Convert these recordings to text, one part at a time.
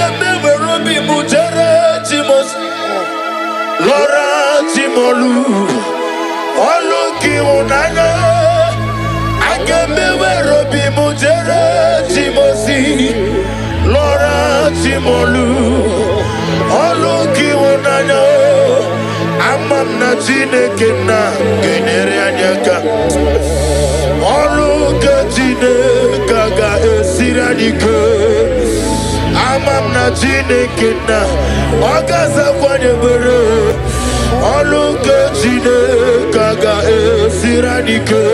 Robi Mujere Timos Laura Timolu Oluki Unana Robi Mujere Timosi Laura Timolu Oluki Unana Amam na Chineke na Genere Anyaka Oluka Chineke ga esiradike Amam na Chineke na Okaza kwanye bere Oluka Chineke ga esiradike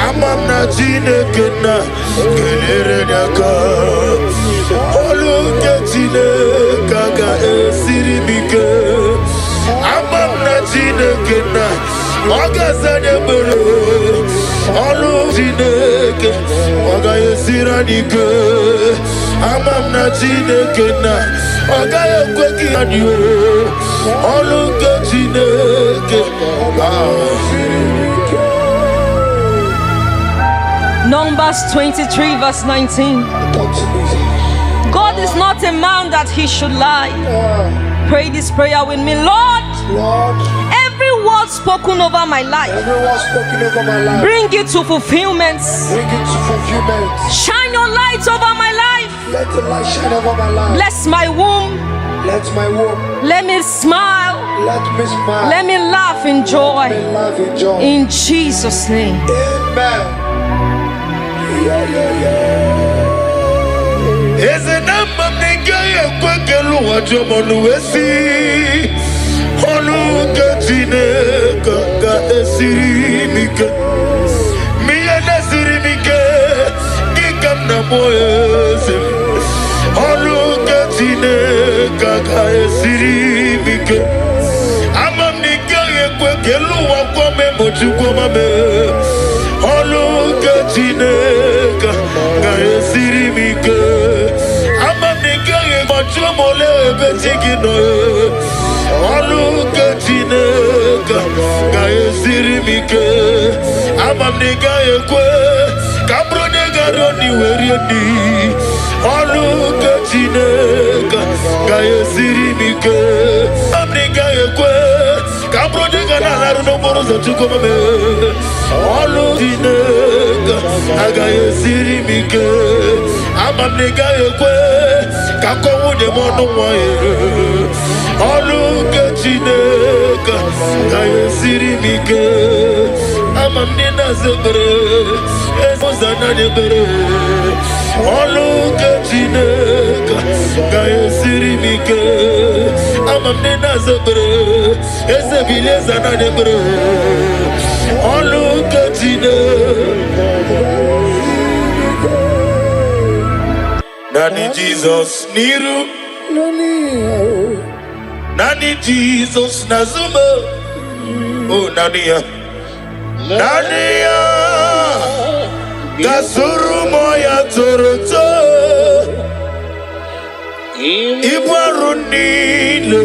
Amam na Chineke na Genere Anyaka Oluka Chineke ga esirimike Amam na Chineke na Okaza bere Olu Chineke Oga esiradike Amam na Chineke na Oga ekweki adiyo Olu ke Chineke Numbers 23 verse 19. God is not a man that he should lie. Pray this prayer with me. Lord, every word spoken over my life, bring it to fulfillment. Shine your light over my life. Let the light shine over my life. Bless my womb. Let my womb. Let me smile. Let me smile. Let me laugh in joy. Let me laugh in joy. In Jesus' name. Amen. Is a number of nigga kwekelu wajomonu wesi Oluka Chineke ga esirimike Miya nesirimike Gikam na moyeze Oluka Chineke ga esirimike Amam nigga kwekelu wakome mochukwu mame Oluka Chineke ga esirimike Mole betigino Oluka Chineke ga esirimike Amam nigga ekwe Kabro nigga doni werieni Oluka Chineke ga esirimike Amam nigga ekwe Kabro nigga nalaru no moro zochuko mame Oluka Chineke ga esirimike Amam nigga ekwe Kako wunye mono mwaye Oluka Chineke ga esirimike Amam nina zebere Ezozana nebere Oluka Chineke ga esirimike Amam nina zebere Ezebile zana nebere Oluka Chineke Nani Jesus niru Nani Jesus nazuma Oh Nania Nania Gasuru moya toroto Ibarunile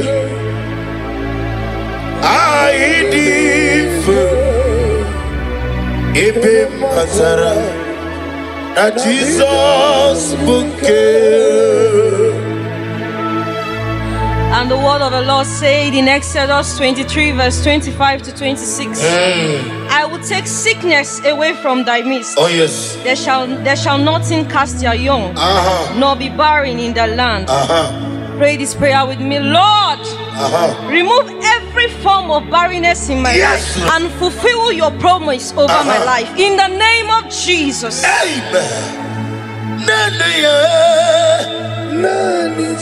Aidife Ibe mazara Na Jesus bouquet. And the word of the Lord said in Exodus 23 verse 25 to 26. I will take sickness away from thy midst. Oh yes. There shall nothing cast their young, nor be barren in the land. Pray this prayer with me. Lord, remove every form of barrenness in my life and fulfill your promise over my life. In the name of Jesus. Amen.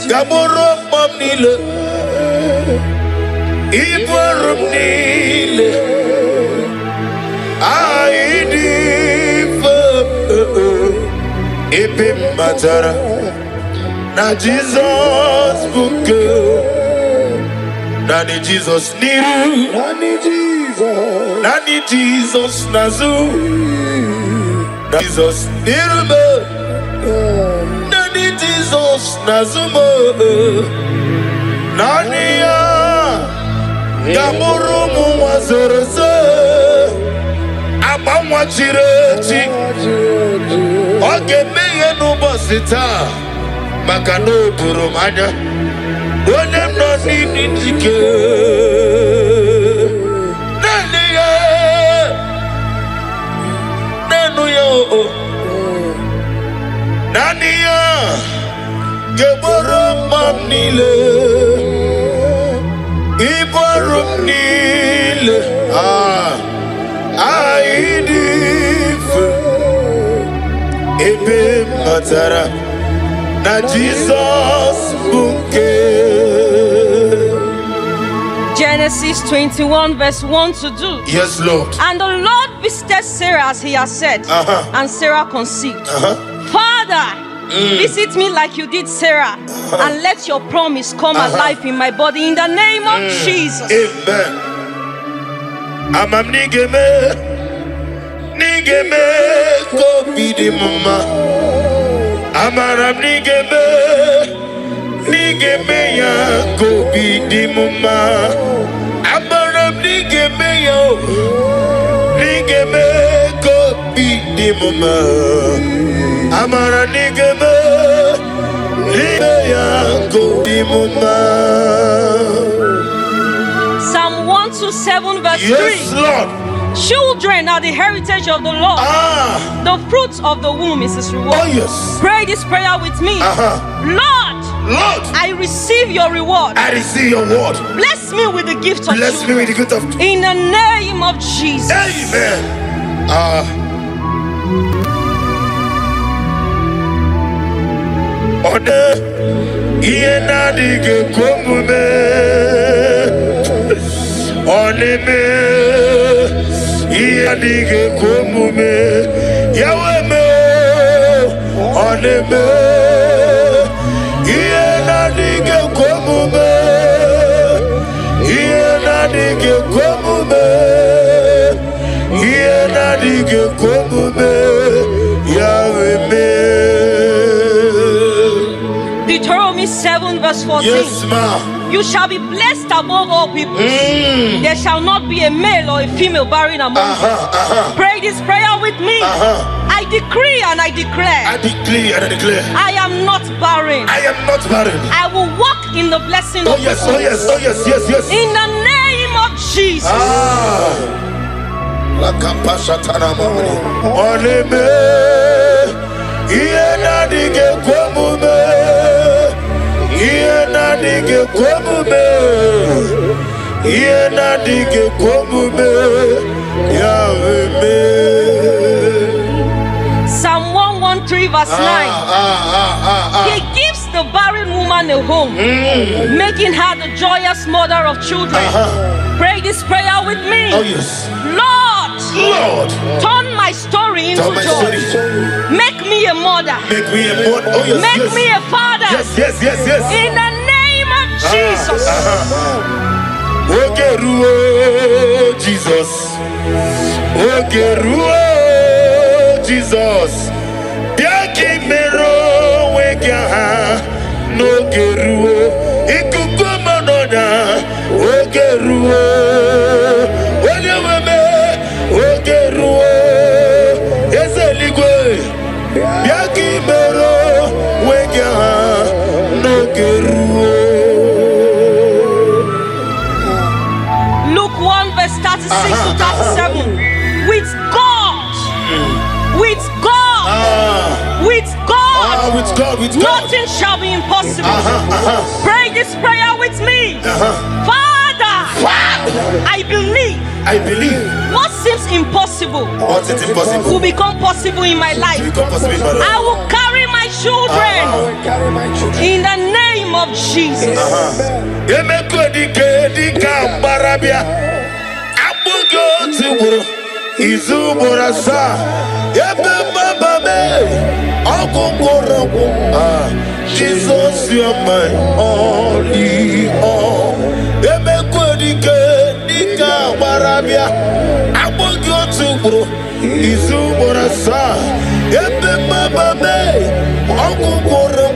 Gamoro mamnile Ibarum nile Aidife Ipim matara Na Jesus bouquet Nani Jesus niru Nani Jesus nazu Jesus niru Nani Jesus nazumo Nani ya Gamuru muwazereze Abamwa chirechi Oge meye nubosita maka na o doro m anya onye m nọ n'ime njike naanị ya naanị ya naanị ya ga-egboro mma m niile ibu ọrụ m niile ịdị mfe ebe m matara na Jesus bụ nke. Genesis 21 verse 1 to 2. Yes, Lord. And the Lord visited Sarah as he has said, and Sarah conceived. Father, visit me like you did Sarah, and let your promise come alive in my body in the name of Jesus. Amen. Amam nigeme ko bidi mama. Amaram nigeme ya ko bidi mama. Amaram nigeme ko bidi mama. Amaram nigeme ya ko bidi mama. Psalm 127 verse 3. Yes, Lord. Children are the heritage of the Lord. The fruits of the womb is his reward. Oh, yes. Pray this prayer with me. Lord, I receive your reward. I receive your word. Bless me with the gift of Bless me with the gift of. in the name of Jesus. Amen. Ode iye na dige komume. Oneme iye dige komume. Yawe me oneme iye na dige komume. Iye na dige komume. Iye na dige komume. Yawe me. Deuteronomy 7 verse 14. Yes, ma. You shall be blessed above all people. There shall not be a male or a female barren among you. Pray this prayer with me. I decree and I declare. I declare and I declare. I am not barren. I am not barren. I will walk in the blessing Oh of yes, the Lord. oh yes, oh yes, yes, yes. In the name of Jesus. La kapasha tana mamani. Oneme iye na dige komume. Iye na dige komume. Iye na dige komume. Yawe me. Psalm 113 verse 9. He gives the barren woman a home, making her the joyous mother of children. Pray this prayer with me. Oh yes. Lord, turn my story into Turn my joy. story. Make me a mother. Make me a mother. Oh yes, Make yes. me a father. Yes, yes, yes, yes. In the name of Jesus. Ogeruo Jesus. Ogeruo Jesus. Biaki mero wegaha. No geruo. Ikuku manoda. Ogeruo. Onyeweme. Ogeruo. Ezeligwe. Biaki mero wegaha. No geruo. Luke 1 verse 36 to 37. With God. With God. With God. With God, with God. Nothing shall be impossible. Pray this prayer with me. Father, I believe I believe what seems impossible what is impossible will become possible in my life. become possible in my life. I will carry my children Carry my children. in the name of Jesus. Emeko dike dika barabia abugo tiwuru izu borasa ebe baba me okukoro Jesus you are my only all. Emeko dika barabia abugo tiwuru izu borasa ebe baba me okukoro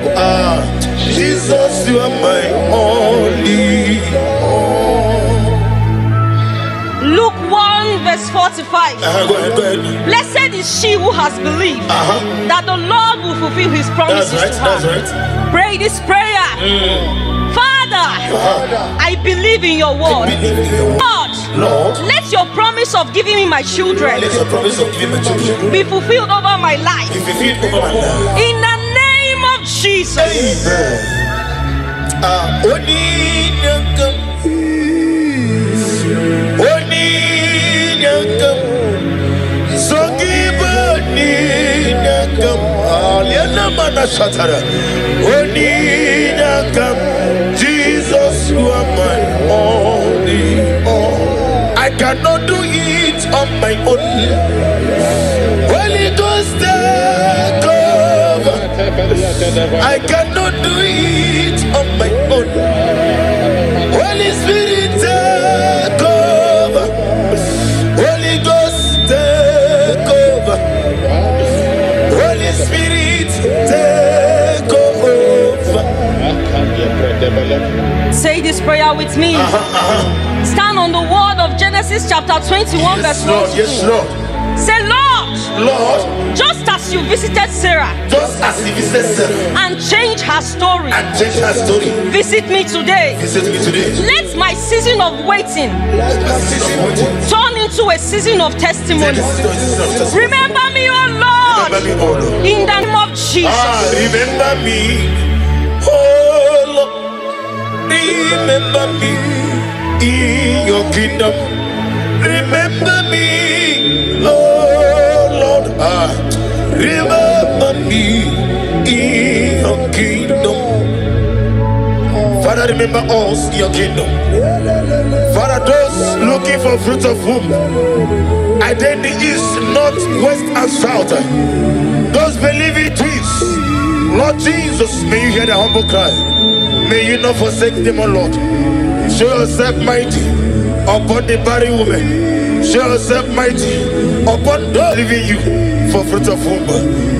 Jesus, you are my only all. Luke 1 verse 45. Go ahead. Blessed is she who has believed that the Lord will fulfill his promises to her. That's right. Pray this prayer. Father, I believe in your word. Lord, let your promise of giving me my children be fulfilled over my life. In the name of Jesus. Jesus, you are my only all. I cannot do it on my own. Holy Ghost, take over. I cannot do it on my own. Holy Spirit, take over. Holy Ghost, take over. Holy Spirit, take over. Say this prayer with me. Stand on the word of Genesis chapter 21 verse 1 to 2. Yes, Lord. Say, Lord, just as you visited Sarah just as he visited Sarah and changed her story, visit me today. Let my season of waiting turn into a season of testimony. Remember me, oh Lord, in the name of Jesus. Remember me, oh Lord. Remember me in your kingdom. Remember me, oh Lord. Remember me in your kingdom. Father, remember us in your kingdom. Father, those looking for fruit of womb, either in the east, north, west, and south, those believing twins, Lord Jesus, may you hear the humble cry. May you not forsake them, O Lord. Show yourself mighty upon the barren woman. Show yourself mighty upon those leaving you for fruit of womb.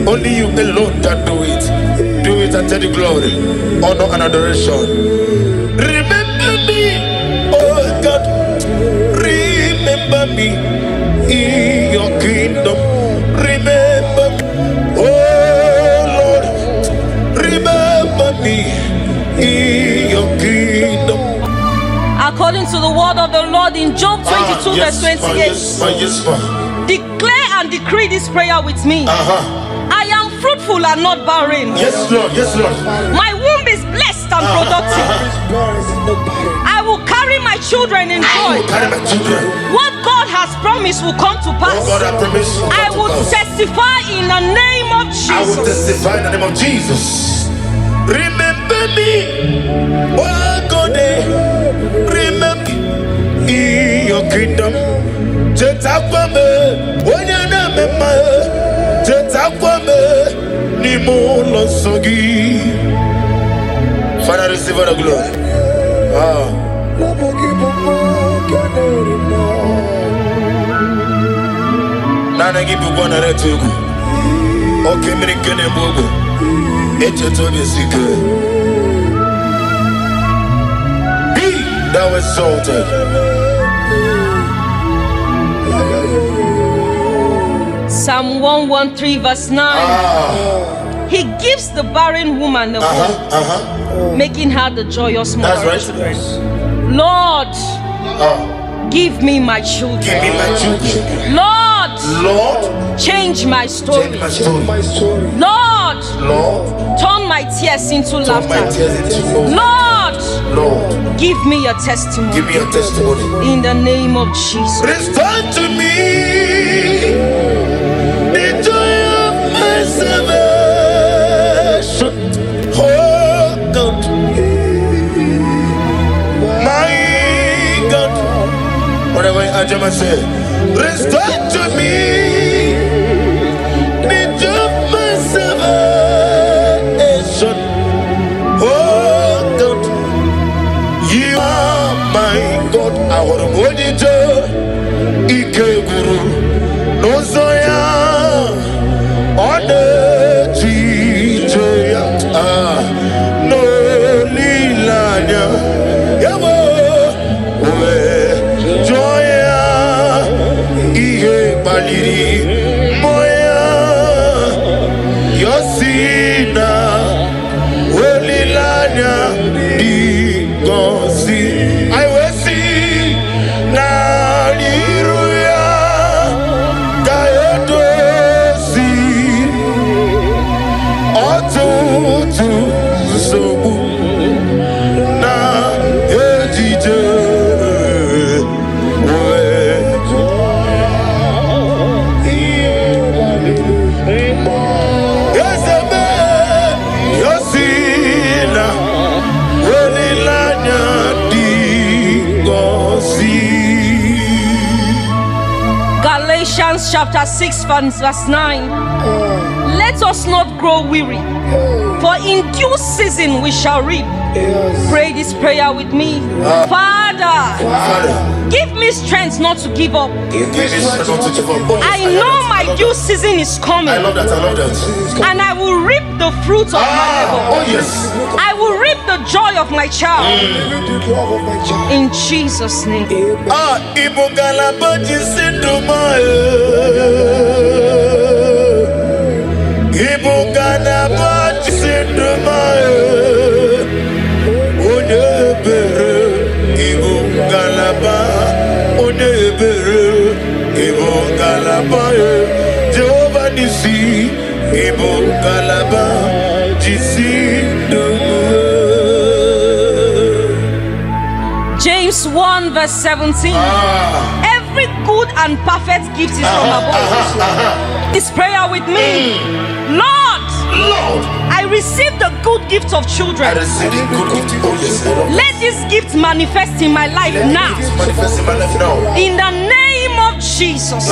Only you alone can do it. Do it and take the glory, honor, and adoration. Remember me, oh God. Remember me in your kingdom. Remember, oh Lord. Remember me in your kingdom. According to the word of the Lord in Job 22 verse 28. Declare and decree this prayer with me. I am fruitful and not barren. Yes, Lord. My womb is blessed and productive. I will carry my children in joy. What God has promised will come to pass. I will testify in the name of Jesus. Remember me, oh God, remember in your kingdom. Jetakwame, onyana mema, Jetakwame, nimulo sogi. Father, receive all the glory. Nana give you one red to go. Okay, me kene bogo. Be thou exalted. Psalm 113 verse 9. He gives the barren woman the hope, making her the joyous mother. That's right. Lord, give me my children. Lord, change my story. Lord, turn my tears into laughter. Lord, give me your testimony. In the name of Jesus. Restore to me the joy of my salvation. Oh God, my God. Whatever I just said, restore to me the joy of my salvation. Oh God, you are my God. Our monitor, Ike Guru, no Zoya, on the Joya, no Lilanya, Yabo, Joya, Waliri Moya Yosina Olilanya Digosi I will see Naliruya Gayotosi Otutu Sobu Na Ejije Galatians chapter 6 verse 9. Let us not grow weary, for in due season we shall reap. Pray this prayer with me. Father, give me strength not to give up. I know my due season is coming. I love that. And I will reap the fruits of my labor. Oh yes. I will reap the joy of my child. In Jesus' name. Ibugala Bajisinduma. Ibugala Bajisinduma. Onebere. Ibugala Ba. Onebere. Ibugala Ba. Jehovah Nisi. Ibugala Ba. Jisinduma. James 1 verse 17. Every good and perfect gift is from above. This prayer with me. Lord, I receive the good gift of children. I receive the good gift. Oh yes. Let this gift manifest in my life now. Manifest in my life now. In the name of Jesus.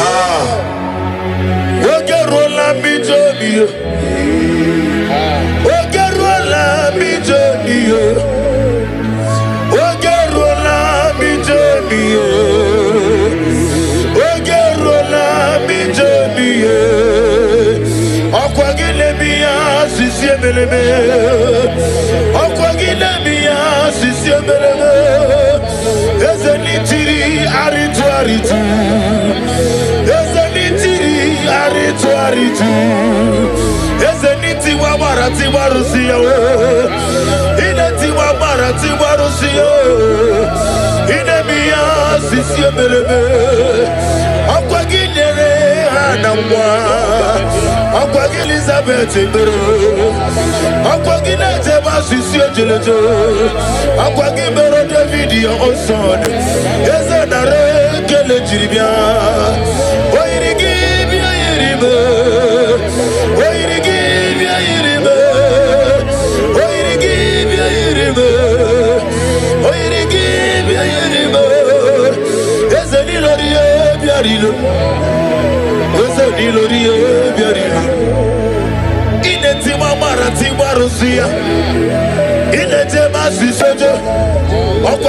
Elizabeth, David, your own son. Yes, I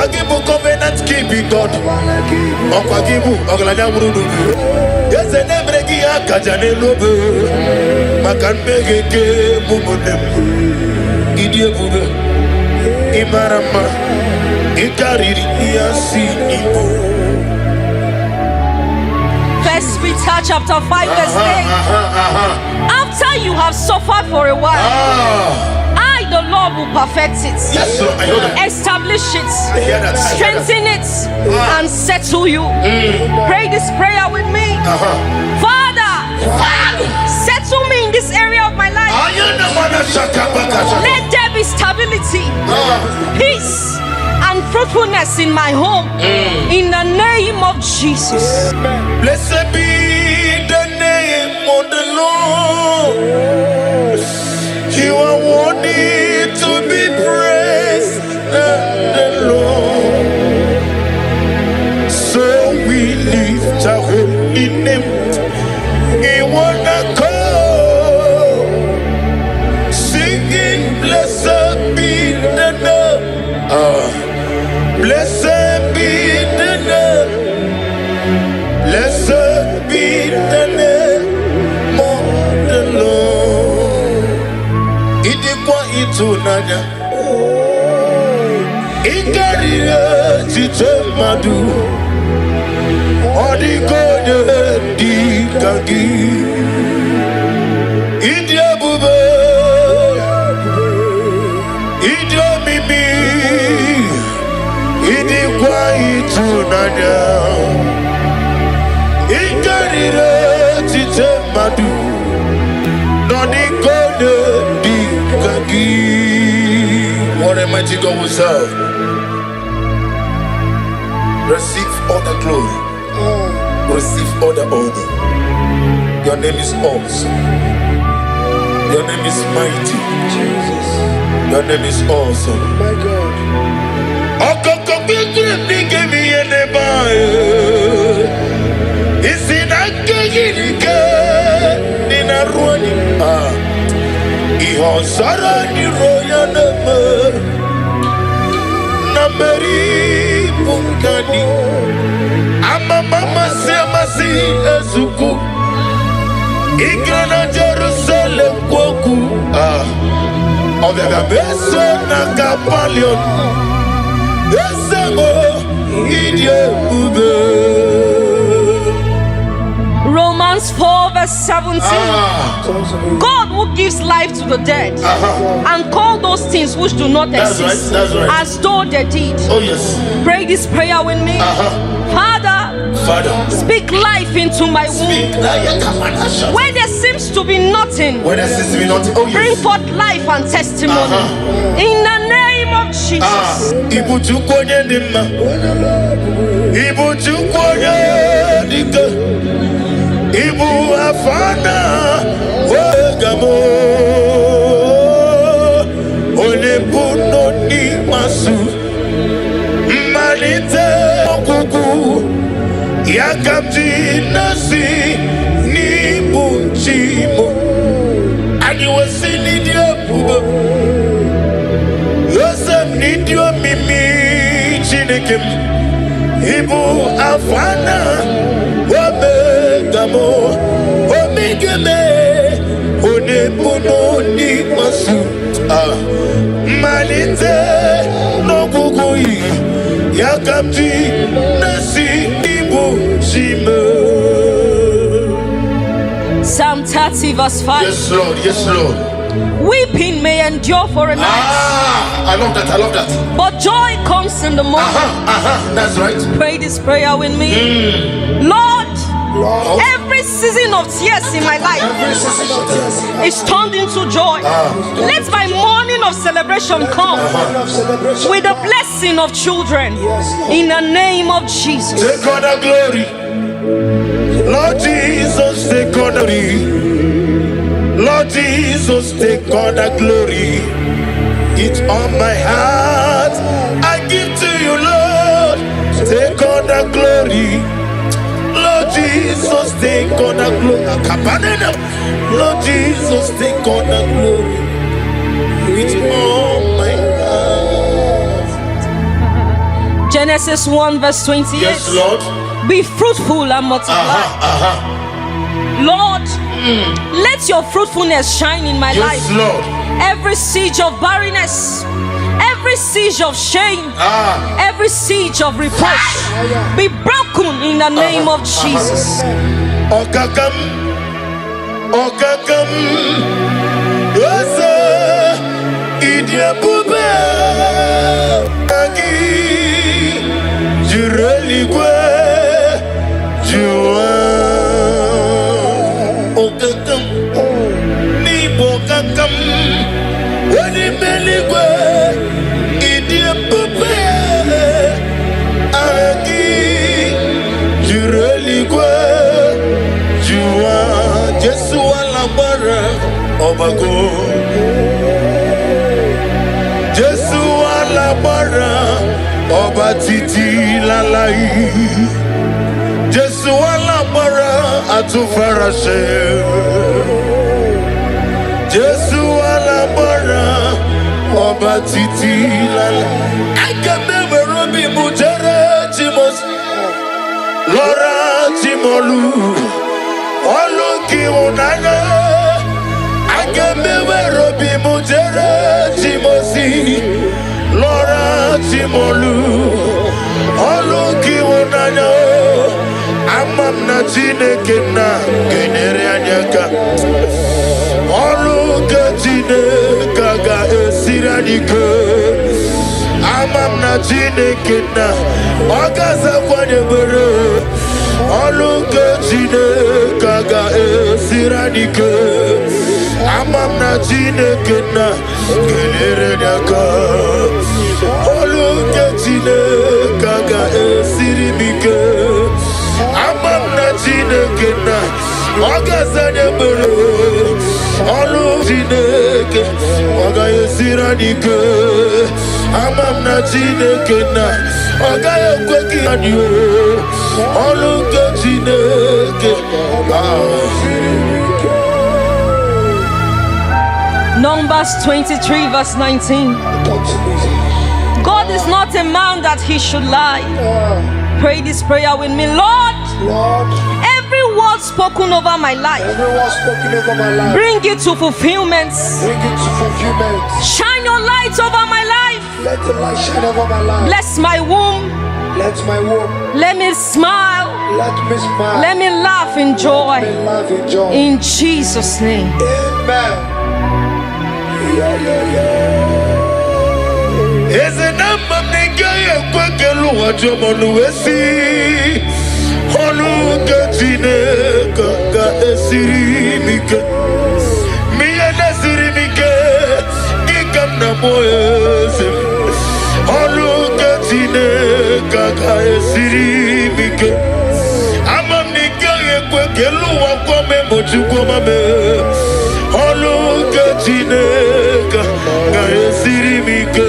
give covenant keeping God. Yes, I never give a Kajane Lobe. Makan Begeke Mumodem. Idia Bube. Imarama. Ikariri Yasi Ibo. First Peter chapter 5 verse 8. After you have suffered for a while, the Lord will perfect it. Yes, sir. I know that. Establish it. I hear that. Strengthen it and settle you. Pray this prayer with me. Father, settle me in this area of my life. Let there be stability, peace, and fruitfulness in my home. In the name of Jesus. Blessed be the name of the Lord. You are worthy to be praised, the Lord. So we lift our holy name. We wanna call, singing, blessed be the name. Blessed be the name. Blessed be the name of the Lord. Itunanya Ikarire Chitemadu Odigode Di Kagi India Bube India Mimi Idi Kwai Tunanya Ingarire Tite Madu Noni Kode Di Kagi. What a mighty God we serve. Receive all the glory. Receive all the honor. Your name is awesome. Your name is mighty. Jesus. Your name is awesome. My God. Mama Semasi Ezuku Igrana Jerusalem Kwoku Ovega Beso Nakapalion Esemo Idye Ube. Romans 4 verse 17. God who gives life to the dead and call those things which do not exist that's right. as though they did. Oh yes. Pray this prayer with me. Father, speak life into my womb. Where there seems to be nothing, Oh yes. bring forth life and testimony. In the name of Jesus. Ibu Chukwoye Nima Ibu Chukwoye Dika Ibu Afana Wegamo Olebuno Ni Masu Malite Okuku Yakamji Nasi Ni Bunchimo And you will see Nidia Puba Yosef Nidio Mimi Chinikim Ibu Afana Wabegamo Omigeme Onebuno Ni Masu Malite Nokukui Yakamji Nasi Ibu Shime. Psalm 30 verse 5. Yes Lord, yes Lord. Weeping may endure for a night. I love that, But joy comes in the morning. That's right. Pray this prayer with me. Lord, every season of tears in my life is turned into joy. Let my morning of celebration come with the blessing of children. In the name of Jesus. Take all the glory. Lord Jesus, take all the glory. Lord Jesus, take all the glory. It's on my heart. I give to you, Lord. Take all the glory. Lord Jesus, take all the glory. Lord Jesus, take all the glory. It's on my heart. Genesis 1 verse 28. Yes, Lord. Be fruitful and multiply. Lord, let your fruitfulness shine in my life. Yes, Lord. Every siege of barrenness, every siege of shame, every siege of reproach be broken in the name of Jesus. Okakam, Osa, Idia Bube, Kagi, Jureligwe, Jua, Okakam, Nibokakam, Wanimeligwe, Idia Bube, Agi, Jureligwe, Jua, Jesu Alabara, Obago. Jesu Alabara, Oba Titi Lalai. Jesu Alabara, Atufarashe. Jesu Alabara, Oba Titi Lalai. I can never be Mujere Timos, Laura Timolu, Oluki Unana. I can never be Mujere Timosi, Laura Timolu, Oluki Unana. I Amam na Chineke na genere anyaka. Olu ke Chineke ga esiri anyike. Amam na Chineke na ọgaza kwadebere. Olu ke Chineke ga esiri anyike. Amam na Chineke na genere anyaka. Olu ke Chineke ga esiri mike. Amam na Chineke na ọgaza nebere. Olu Chineke ọga esiri anyike. Amam na Chineke na ọga ekwe gị adịo. Olu nke Chineke Numbers 23 verse 19. God is not a man that he should lie. Pray this prayer with me. Lord, every word spoken over my life, bring it to fulfillment. Shine your light over my life. Let the light shine over my life. Bless my womb. Let my womb. Let me smile. Let me smile. Let me laugh in joy. Let me laugh in joy. In Jesus' name. Amen. eze na mma nke ya kwekelu ụwa mọnụ esi ọnụ nke Chineke ga esiri m ike miye na-esiri m ike dịka m na mụ eze ọnụ nke Chineke ga esiri m ike ama m nke ya kwekelu ụwa kwome mochukwu mame ọnụ nke Chineke ga esiri m ike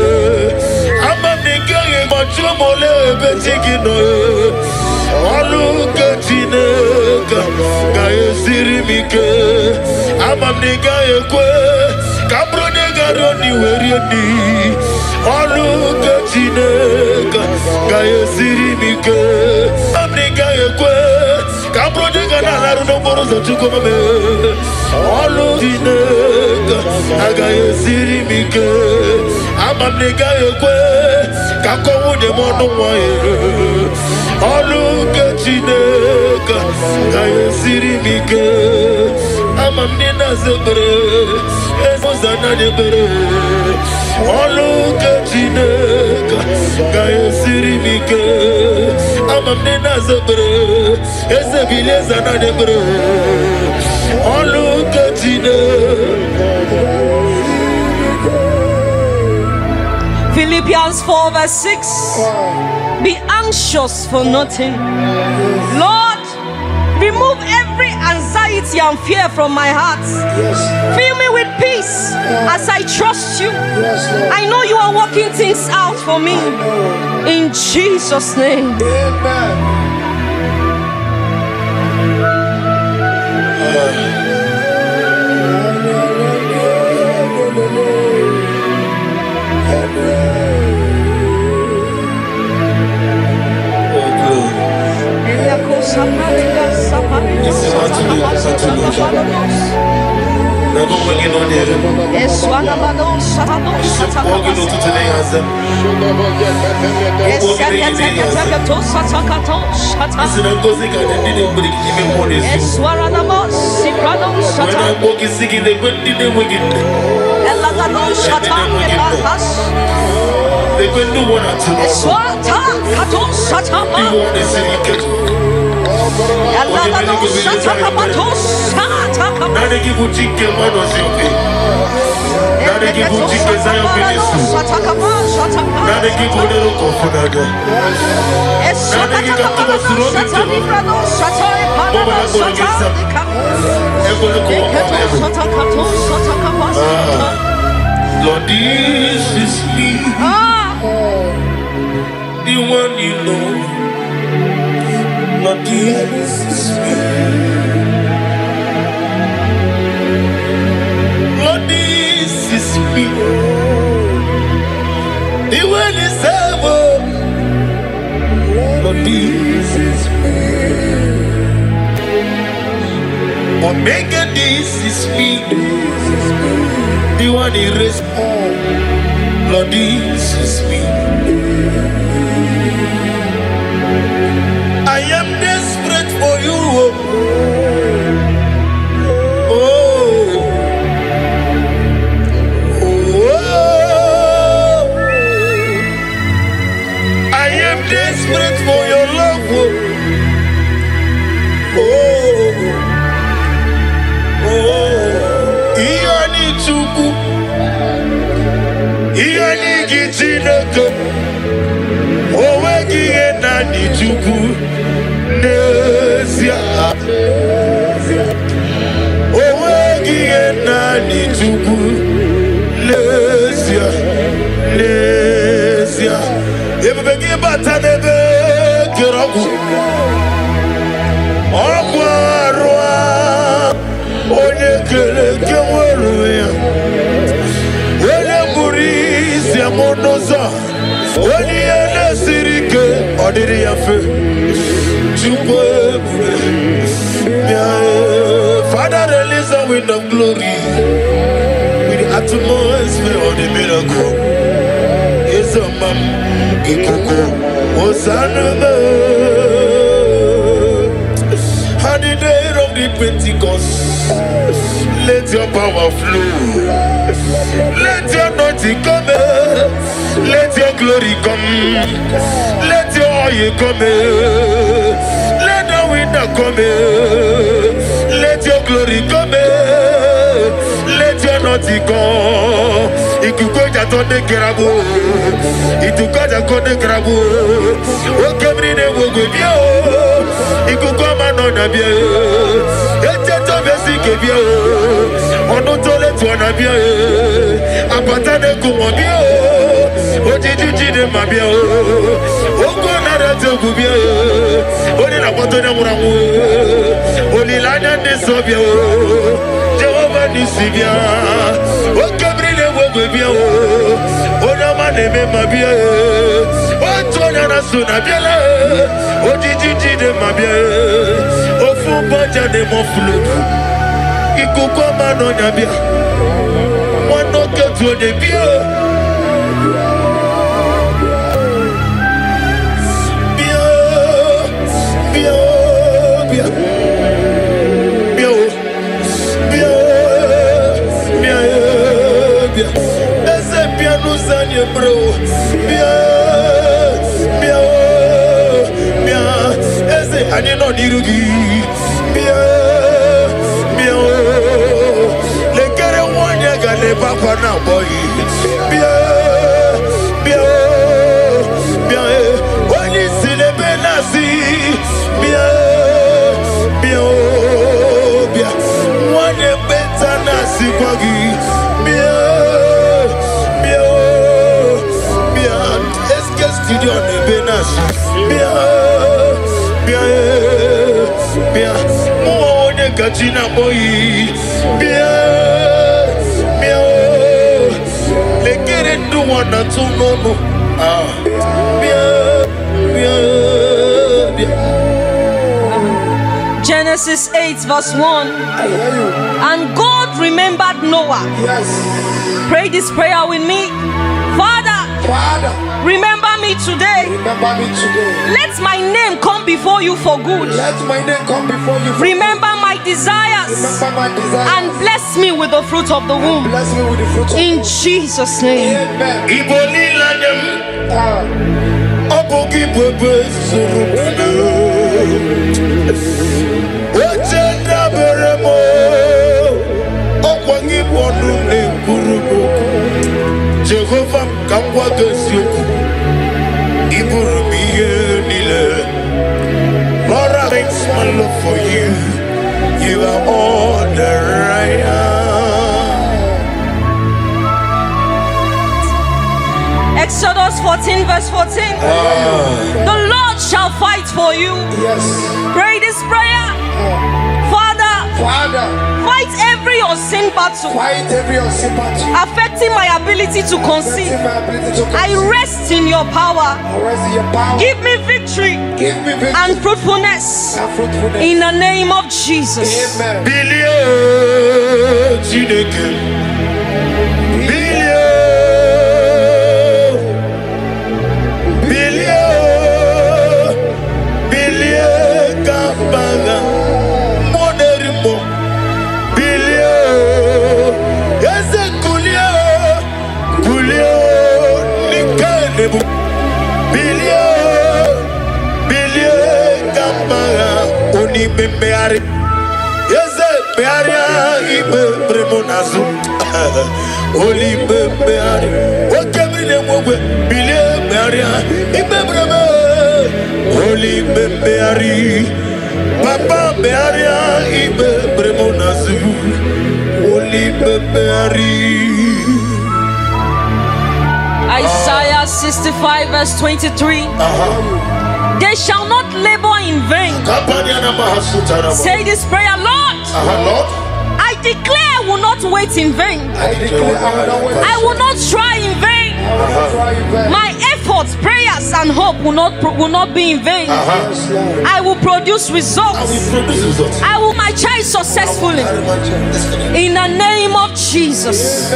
Chumole betigino Olu ke Chineke ga esiri m ike ama m ga ekwe ka bụrụ na garo ni were ni Olu ke Chineke ga esiri m ike ama m ga ekwe ka bụrụ na ga na-arụ n'okporo ụzọ Chukwu mame Olu Chineke ga esiri m ike ama m ga ekwe Kakowu de mono wae Olu ke Chineke ga esiri m ike ama m na zebre ezozana de bere Olu ke Chineke ga esiri m ike ama m na zebre ezebile zana de bere Olu ke Chineke Philippians 4 verse 6. Be anxious for nothing. Lord, remove every anxiety and fear from my heart. Fill me with peace as I trust you. I know you are working things out for me. In Jesus' name. Lord, this is me, the one you know. Lord, this is me. Lord, this is me, the one you serve. Lord, this is me. Omega, this is me. The one he raised, Lord, this is me. I am desperate for desperate for your love. Oh, Iyani chuku, Iyani gichinoko, Owegi enani chuku, Nesia, Owegi enani chuku, Nesia, Nesia. Ebegi batanebe kiragu, Okwarwa, Onye kele keweruya, Onye murisi amonoza, Onye ene sirike, Odiri yafe, Chukwe, Father, release a wind of glory, with the atmosphere of the miracle. Is a man, Ikoko, Hosanna. On the day of the Pentecost, let your power flow, let your anointing come, let your glory come, let your oil come, let the wind come, let your glory come, let your anointing come. Ikukoja tonde kerabu, itukoja konde kerabu. Okemri ne wogwebio, ikukoma nona bia. Ete to besi kebia, ono tole tuana bia. Apata ne kumwabia, ojiji ne mabia. Oko nara te gubia, oni na poto ne muramu, oni lanya ne sobia. Jehovah nisibia, okemri ne wogwebia. Ona maneme mabia, otona na suna biela, ojiji de mabia, ofu banja de moflu, ikuko mano nyabia, wano ketu de bia, bia, bia, bia, bia, bia, bia, bia. Nous allions bro, bien, bien, bien. Ese ani no dirugi, bien, bien. Le kere wanya gale papa na boy, bien, bien, bien. Oni si le benasi, bien, bien, bien. Wanya beta nasi kwagi, bien. Studio de Benas, bien, bien, bien. Moi on est Gachina boy, bien, bien. Les guerres du wana tunono, ah, bien, bien, bien. Genesis 8 verse 1. I hear you. And God remembered Noah. Yes. Pray this prayer with me. Father, Father, remember me today. remember me today. Let my name come before you for good. Let my name come before you. Remember my desires Remember my desire. and bless me with the fruit of the womb. Bless me with the fruit of In Jesus' name. Amen. Iboli lanyam, Ah, Obogi bebe surubana. Ochenda beremo, Okwangi bonu ne kurubo. Jehovah kamwa gesioku, Iburumiye nile. Lord, I thank my love for you. You are all that I am. Exodus 14 verse 14. The Lord shall fight for you. yes. Pray this prayer. Father, Father, fight every unseen battle fight every unseen battle. affecting my ability to conceive. Blessing my ability to I rest in your power. rest in your power. Give me victory Give me victory and fruitfulness and fruitfulness. in the name of Jesus. Amen. Bilio Chineke, Bilio Kabaga, Moderimo, Bilio, yes, Kulio, Nikanebo, Bilio. Oni Beari. Yes, Bearia, Ibe Bremonazu. Oli Beari. What can we name over? Billy Bearia, Ibe Bremo. Oli Beari. Papa Bearia, Ibe Bremonazu. Oli Beari. Isaiah 65 verse 23. They shall not labor in vain. Say this prayer, Lord. Lord, I declare I will not wait in vain. I will not try in vain. My efforts, prayers, and hope will not be in vain. I will produce results. I will my child successfully. In the name of Jesus.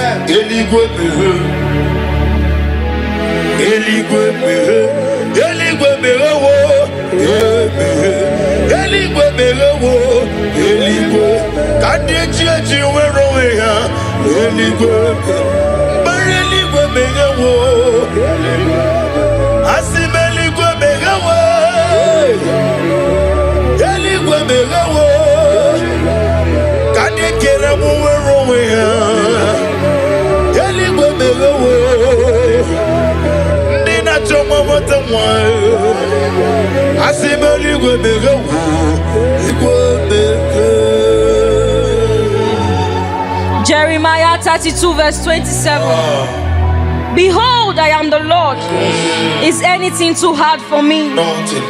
Jeremiah 32 verse 27. Behold, I am the Lord. Is anything too hard for me? Nothing.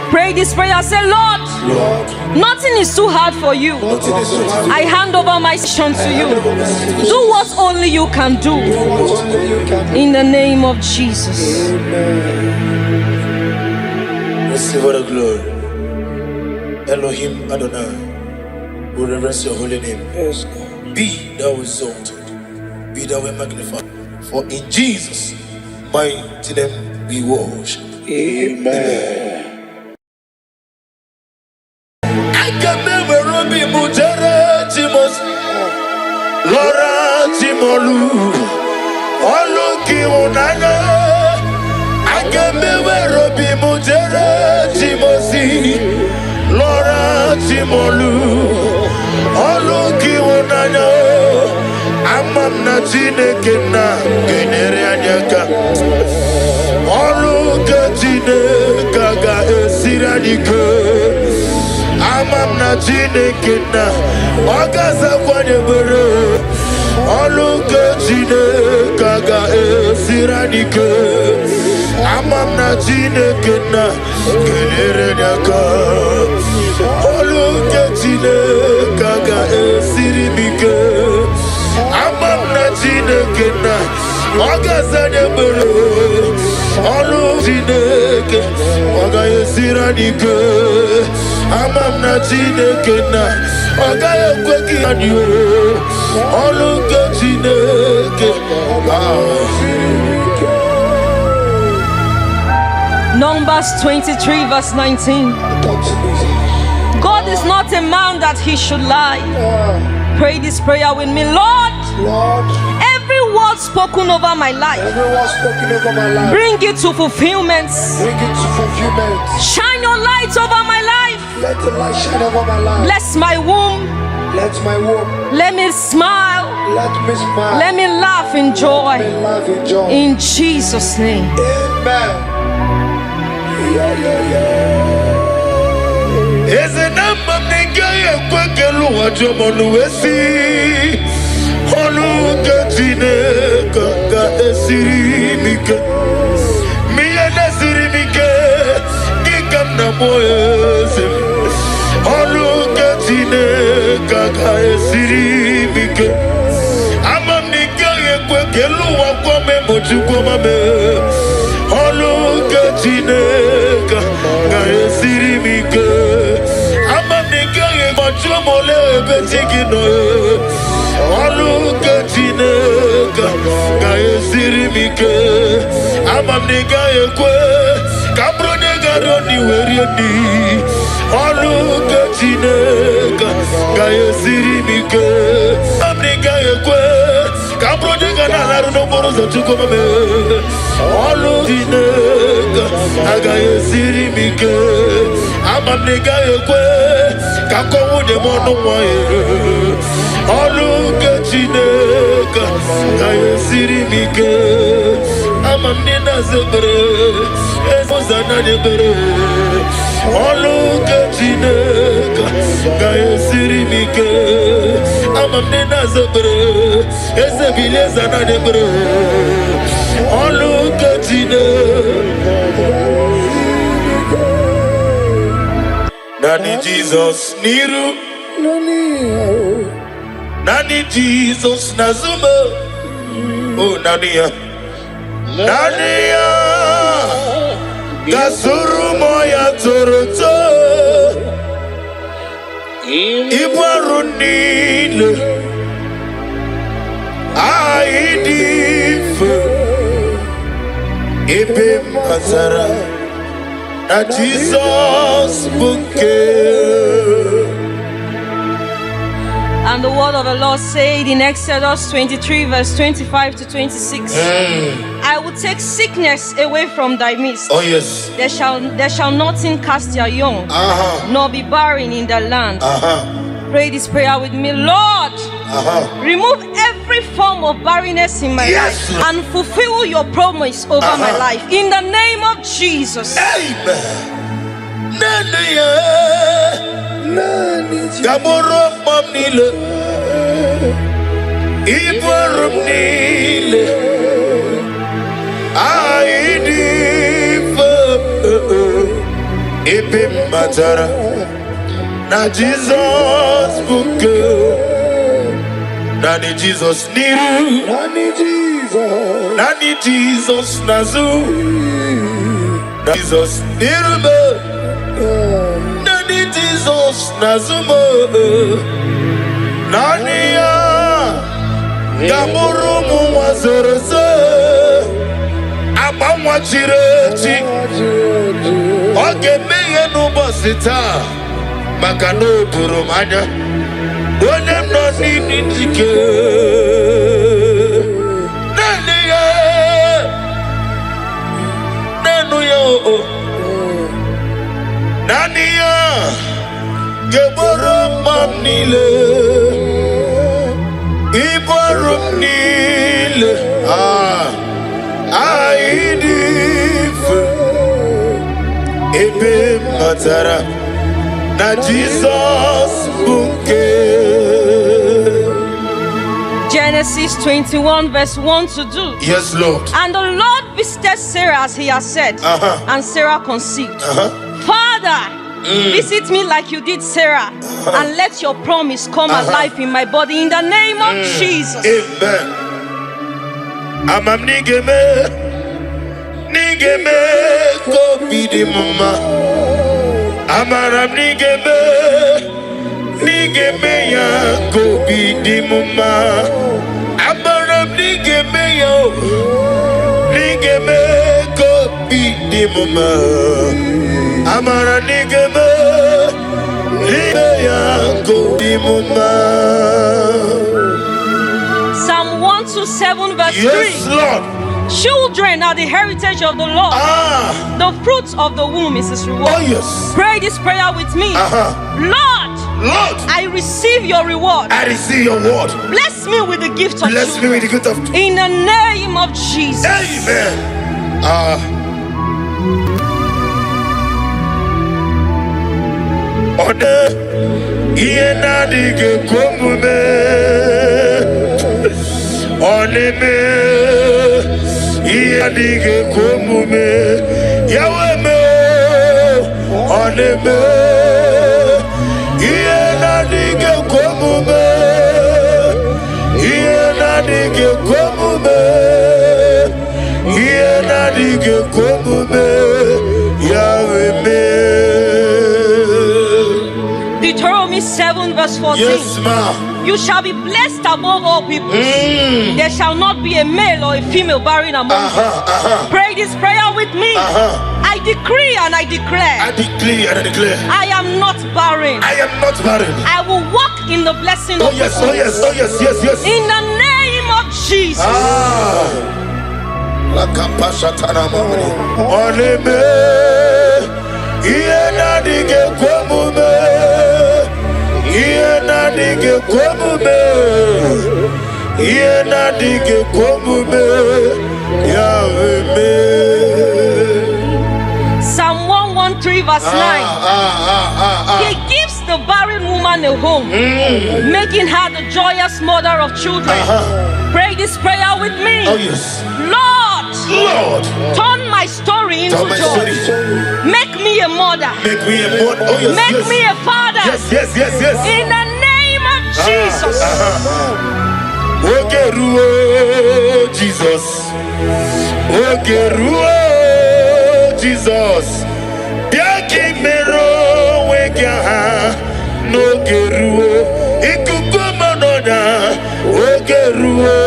Pray this prayer. Say, Lord, nothing is too hard for you. I hand over my mission to you. Do what only you can do. In the name of Jesus. Receive all the glory. Elohim Adonai, we reverence your holy name. Yes, Be thou exalted, be thou magnified. For in Jesus' mighty name we worship. Amen. I can never be Mujara Timos, Laura Timolu, Oluki Unana. I can never be Mujara Timosi, Laura Timolu, Oluki Unana. Amam na Chineke na genere anyaka. Oluka Chineke ga esiradike. Amam na Chineke na Ogasa kwanye bere. Oluka Chineke ga esiradike. Amam na Chineke na genere anyaka. Oluka Chineke ga esiridike. Amam na Chineke na Ogasa nyebere. Olu Chineke Oga esiradike. Amam na Chineke na Oga ekweki anyo. Olu ke Chineke. Numbers 23 verse 19. God is not a man that he should lie. Pray this prayer with me. Lord, every word spoken over my life, Every word spoken over my life, bring it to fulfillment. bring it to fulfillment. Shine your light over my life. Let the light shine over my life. Bless my womb. Let my womb, Let me smile. let me smile. Let me laugh in Let joy. me laugh in joy. In Jesus' name. Amen. Eze na mamenga ekwekelu wajomonu esi. Olu ke Chineke ga esirimike. Miye nesirimike Gikam na moeze. Olu ke Chineke ga esirimike. Amam nika ekwekelu wakome mochukwamame. Olu ke Chineke ga esirimike. Amam nika ekwachomole ebetigino. Olu ke Chineke ga esirimike. Amam nika ekwe kabro nega roni werieni. Olu ke Chineke ga esirimike. Amam nika ekwe kabro nega na laru no moro za chukwamame. Olu Chineke ga esirimike. Amam nika ekwe Ako de mono moye. Olu kechineka. Kaya siri mike. Amamnina zebre. Ezozana debre. Olu kechineka. Kaya siri mike. Amamnina zebre. Ezebile zana debre. Olu kechineka. Nani Jesus niru. Nani Jesus nazuma. Oh Nania. Nania. Gasuru moya toroto. Ibarunile. Aidif. Ibe mazara. Na Jesus bouquet. And the word of the Lord said in Exodus 23 verse 25 to 26, I will take sickness away from thy midst. Oh yes. There shall nothing cast their young, nor be barren in the land. Pray this prayer with me. Lord, remove every form of barrenness in my life and fulfill your promise over my life. In the name of Jesus. Amen. Gamoro mamnile. Ibarum nile. Aidif. Ibim matara. Na Jesus bouquet. Nani Jesus niru. Nani Jesus nazu. Jesus niru. Nani Jesus nazumo. Nani ya. Gamuru muwazorose. Abamwa chirechi. Oge meye nubosita. Makano burumanya. Onem no nidike. Nani ya. Nanu ya. Nania, Geborum mamnile, Iborum nile, Aidif, Ebe matara, na Jesus bouquet. Genesis 21 verse 1 to 2. Yes, Lord. And the Lord visited Sarah as he has said, and Sarah conceived. Father, visit me like you did Sarah, and let your promise come alive in my body in the name of Jesus. Amen. Amam nigeme ko bidi mama. Amaram nigeme ya ko bidi mama. Amaram nigeme ko bidi mama. Amara nigeme ya ko bidi mama. Psalm 127 verse 3. Yes, Lord. Children are the heritage of the Lord. The fruits of the womb is his reward. Oh yes. Pray this prayer with me. Lord, I receive your reward. I receive your word. Bless me with the gift of Bless me with the gift of. in the name of Jesus. Amen. Ode iena dige komume. Oneme iena dige komume. Yaweme oneme iena dige komume. Iena dige komume. Iena dige komume. Yaweme. Deuteronomy 7 verse 14. Yes, ma. You shall be blessed above all people. There shall not be a male or a female barren among you. Pray this prayer with me. I decree and I declare. I decree and I declare. I am not barren. I am not barren. I will walk in the blessing Oh of yes, the oh yes, oh yes, yes, yes. in the name of Jesus. La kapashatana mamri. Oneme iena dige komume. dige komume. Yena dige komume. Yahweh. Psalm 113 verse 9. He gives the barren woman a home, making her the joyous mother of children. Pray this prayer with me. Oh yes. Lord, turn my story into joy. Make me a mother. Make me a mother. Oh yes. Make me a father. Yes. In the name of Jesus. Ogeruo Jesus. Ogeruo Jesus. Biaki mero wega no geruo. Ikuku manoda. Ogeruo.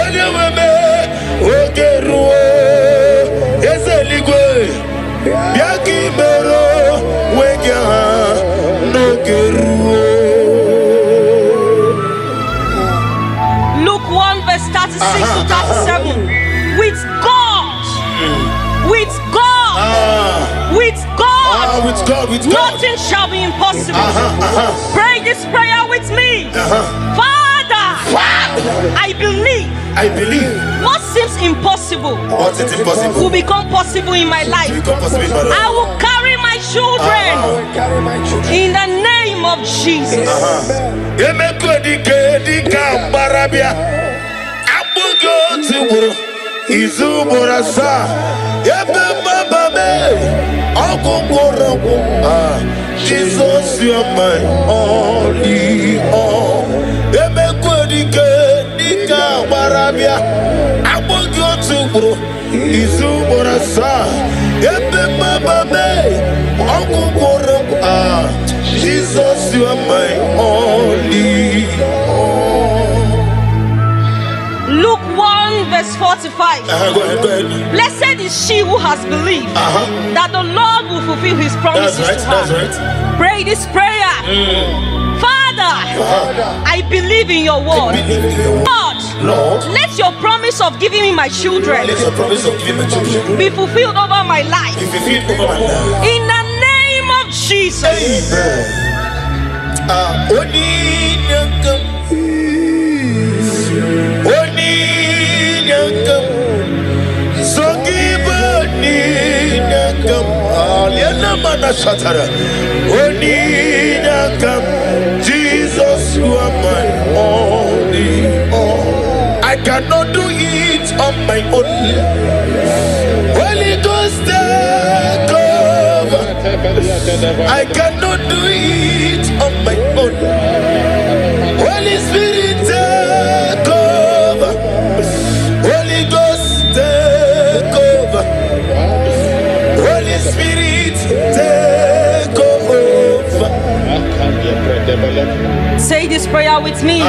Onyeweme. Ogeruo. Ezeligwe. Biaki mero wega no geruo. Luke 1 verse 36 to 37. With God. With God, nothing shall be impossible. Pray this prayer with me. Father, I believe what seems impossible will become possible in my life. I will carry my children in the name of Jesus. Jesus, you are my only all. Jesus, you are my only all. Luke 1 verse 45. Go ahead. Blessed is she who has believed that the Lord will fulfill his promises to her. That's right. Pray this prayer. Father, I believe in your word. Lord, let your promise of giving me my children be fulfilled over my life. In the name of Jesus. Jesus, you are my only all. I cannot do it on my own. Holy Ghost, take over. I cannot do it on my own. Holy Spirit, take over. Holy Ghost, take over. Holy Spirit, take over. Say this prayer with me.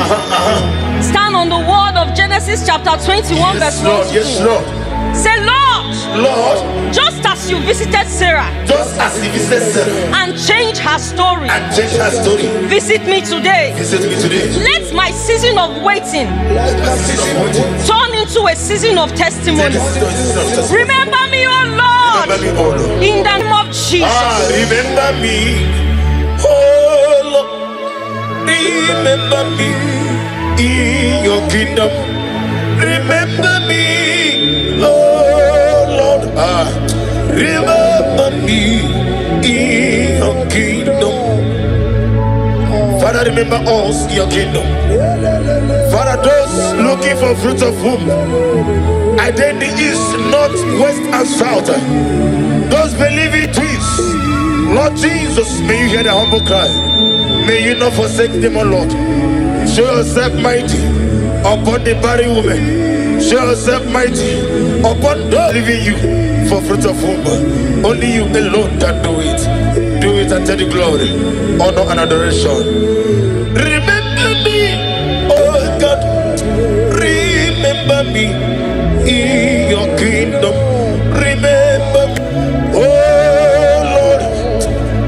Stand on the word of Genesis chapter 21 verse 1 to 2. Yes, Lord. Say, Lord, just as you visited Sarah and changed her story, visit me today. Let my season of waiting turn into a season of testimony. Remember me, oh Lord, in the name of Jesus. Remember me, oh Lord. Remember me in your kingdom. Remember me, oh Lord. Remember me in your kingdom. Father, remember us in your kingdom. Father, those looking for fruit of womb, either in the east, north, west, and south, those believing twins, Lord Jesus, may you hear the humble cry. May you not forsake them, O Lord. Show yourself mighty upon the barren woman. Show yourself mighty upon those leaving you for fruit of womb. Only you alone can do it. Do it and take the glory, honor, and adoration. Remember me, oh God. Remember me in your kingdom. Remember me, oh Lord.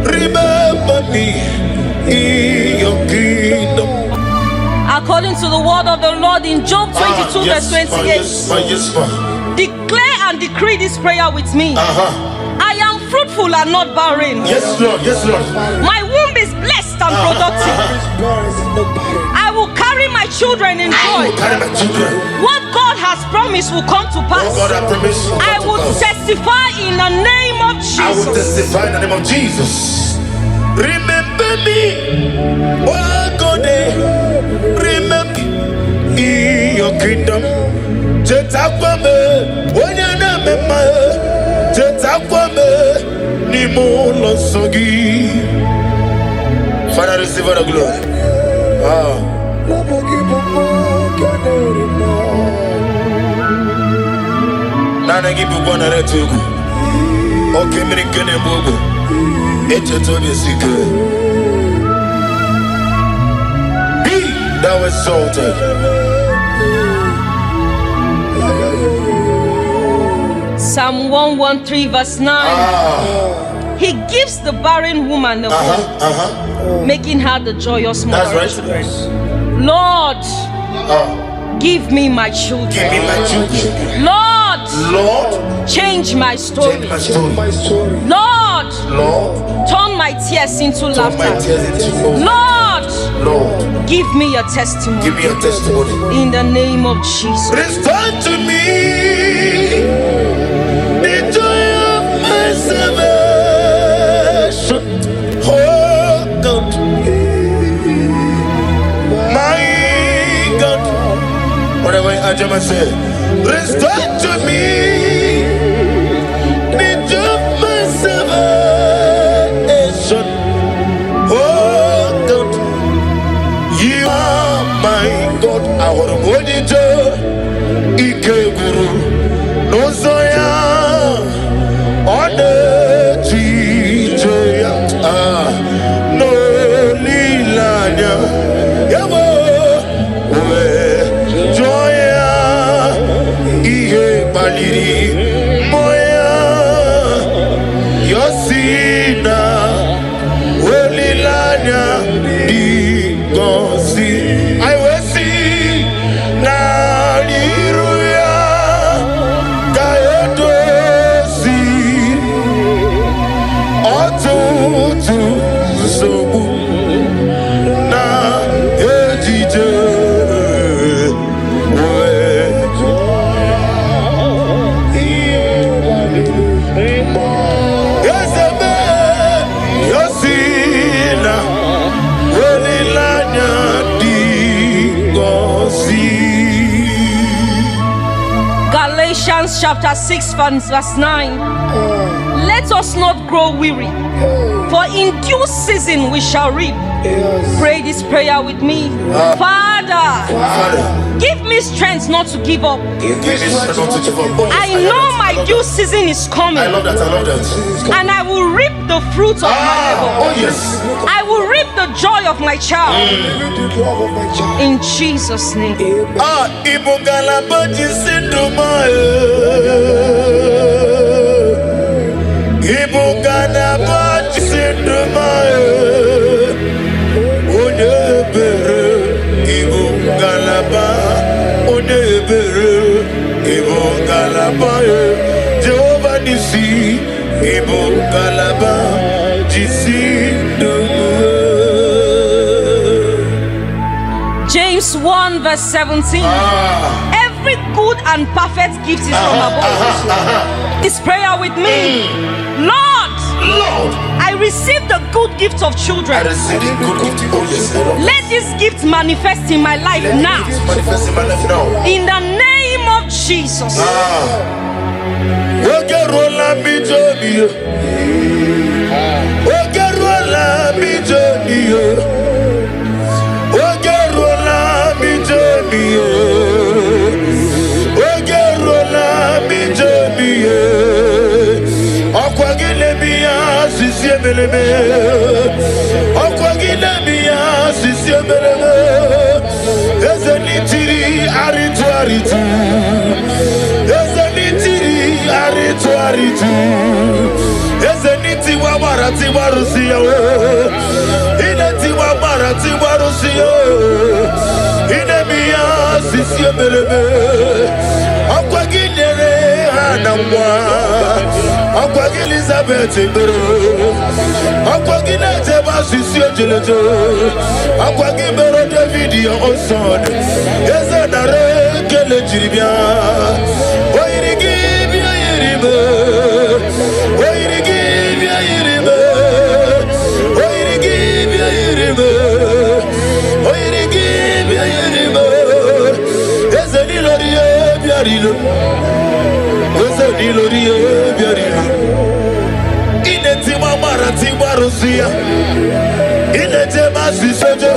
Remember me in your kingdom. According to the word of the Lord in Job 22 verse 28. Declare and decree this prayer with me. I am fruitful and not barren. Yes, Lord. My womb is blessed and productive. Miss Barnes is not barren. I will carry my children in joy. Carry my children. What God has promised will come to Oh pass. God, I promise you. I will testify in the name of I will Jesus. testify in the name of Jesus. Remember me. Oh God, remember in your kingdom. Jetakwame, wanyana mema. Jetakwame, ni mo losogi. Father, receive all the glory. Nana give you one other two. Okay, me kene bogo. Eche to be sick. Be thou exalted. Psalm 113 verse 9. He gives the barren woman a womb, making her the joyous mother. That's right. Lord, give me my children. Give me my children. Lord, Lord, change my story. change my story. My story. Lord, Lord, turn my tears into turn my laughter. tears into gold. Lord, Lord, give me a testimony. give me a testimony. In the name of Jesus. Restore to me the joy of my salvation. Oh God, my God. Whatever I just said, restore to me the joy of my salvation. Oh God, you are my God. I want to hold you to Ike Guru. No Zoya on the Chijoya. No Lilanya. Yabo. We Joya. Ihe Baliri. Moya. Yosina. Welilanya. Digosi. I will see. Naliruya. Gaedosi. Otutu. Sobu. Na ejije. Yeseme. Yosina. Welilanya. Digosi. Galatians chapter 6 verse 9. Let us not grow weary, for in due season we shall reap. Yes. Pray this prayer with me. Father, Father, give me strength not to give up. give me strength not to give up. I know my due season is coming, I love that. I love that. and I will reap the fruit of my labor. Oh yes. I will reap the joy of my child. The love of my child. In Jesus' name. Ibugala baji sinduma. Ibugala baji sinduma. Onebere. Ibugala ba. Onebere. Ibugala ba. Jehovah Nisi. Ibugala ba. Jisinduma. James 1 verse 17. Every good and perfect gift is from above. This prayer with me. Lord, Lord, I receive the good gift of I children. receive the good gift. Oh yes, I love Let this gift manifest in my life it. now. It's manifest in my life now. In the name of Jesus. Ogerola mi jomi o. Ogerola mi jomi o. Ogerola mi jomi o. Ogerola mi jomi o. Okwagile mi ya sisi emeleme. Okwagile mi ya sisi emeleme. Ezenitiri aritu aritu. Ezenitiri aritu aritu. Ezeniti wabarati warusiya o. Ineti wabarati warusiya. Inemiya sisi emeleme. Okwagile anamwa. Aqua Elizabeth, Aqua Ginete, Masisio Gelato, Aqua Gibero David, your son. Yes, I know, Kelejibia. Why did you give your Yeribe? Why did you give your Yeribe? Why did you give your Yeribe? Why did you give your Yeribe? Yes, I know, Biarilo. Yes, I know, Biarilo. Inetima Maratima Rosia. Inetema Sisojo.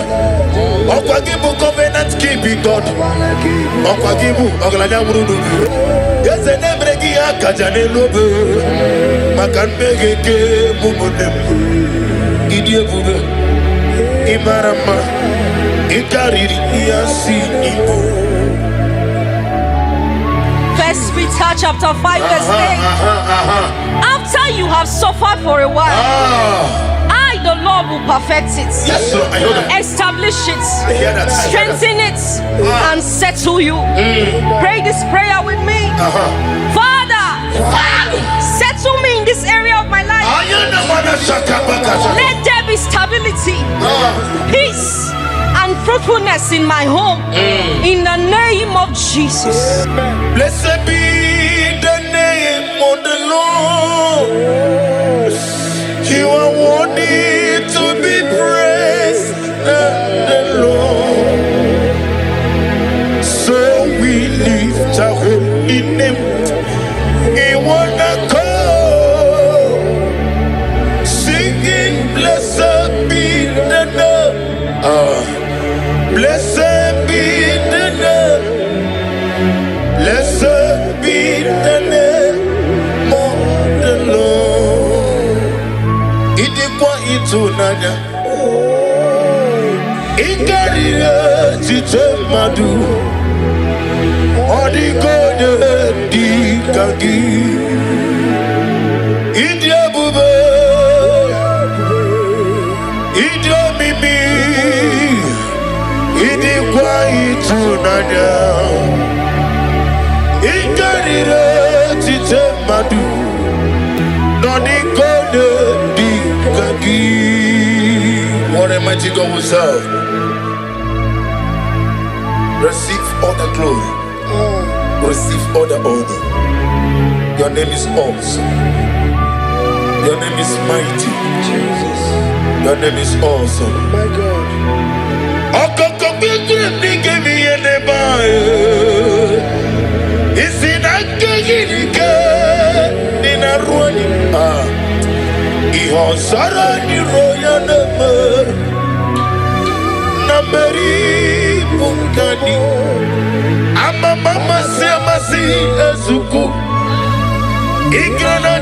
Okwagibu covenant keeping God. Okwagibu Oglanya Murudu. Yes, I never give a Kajane Lobe. Makan Megeke Mumunem. Idie Bube. Imarama. Ikariri Yasi Ibo. 1 Peter chapter 5 verse 8. After you have suffered for a while, I, the Lord, will perfect it. Yes, sir, I heard that. Establish it, I hear that. strengthen it, and settle you. Pray this prayer with me. Father, settle me in this area of my life. Let there be stability, peace, and fruitfulness in my home. In the name of Jesus. Blessed be the name of the Lord. You are worthy to be praised, the Lord. So we lift our holy name. We wanna call, singing, blessed be the name. Blessed be the name. Blessed be the name of the Lord. Idikwa itunanya. Ingariya chitemadu. Odigode dikagi. Idia bube. Idia mimi. Idikwa itunanya. Ingarire chitemadu. Noni kode dikagi. What a mighty God we serve. Receive all the glory. Receive all the honor. Your name is awesome. Your name is mighty. Jesus, Your name is awesome. my God.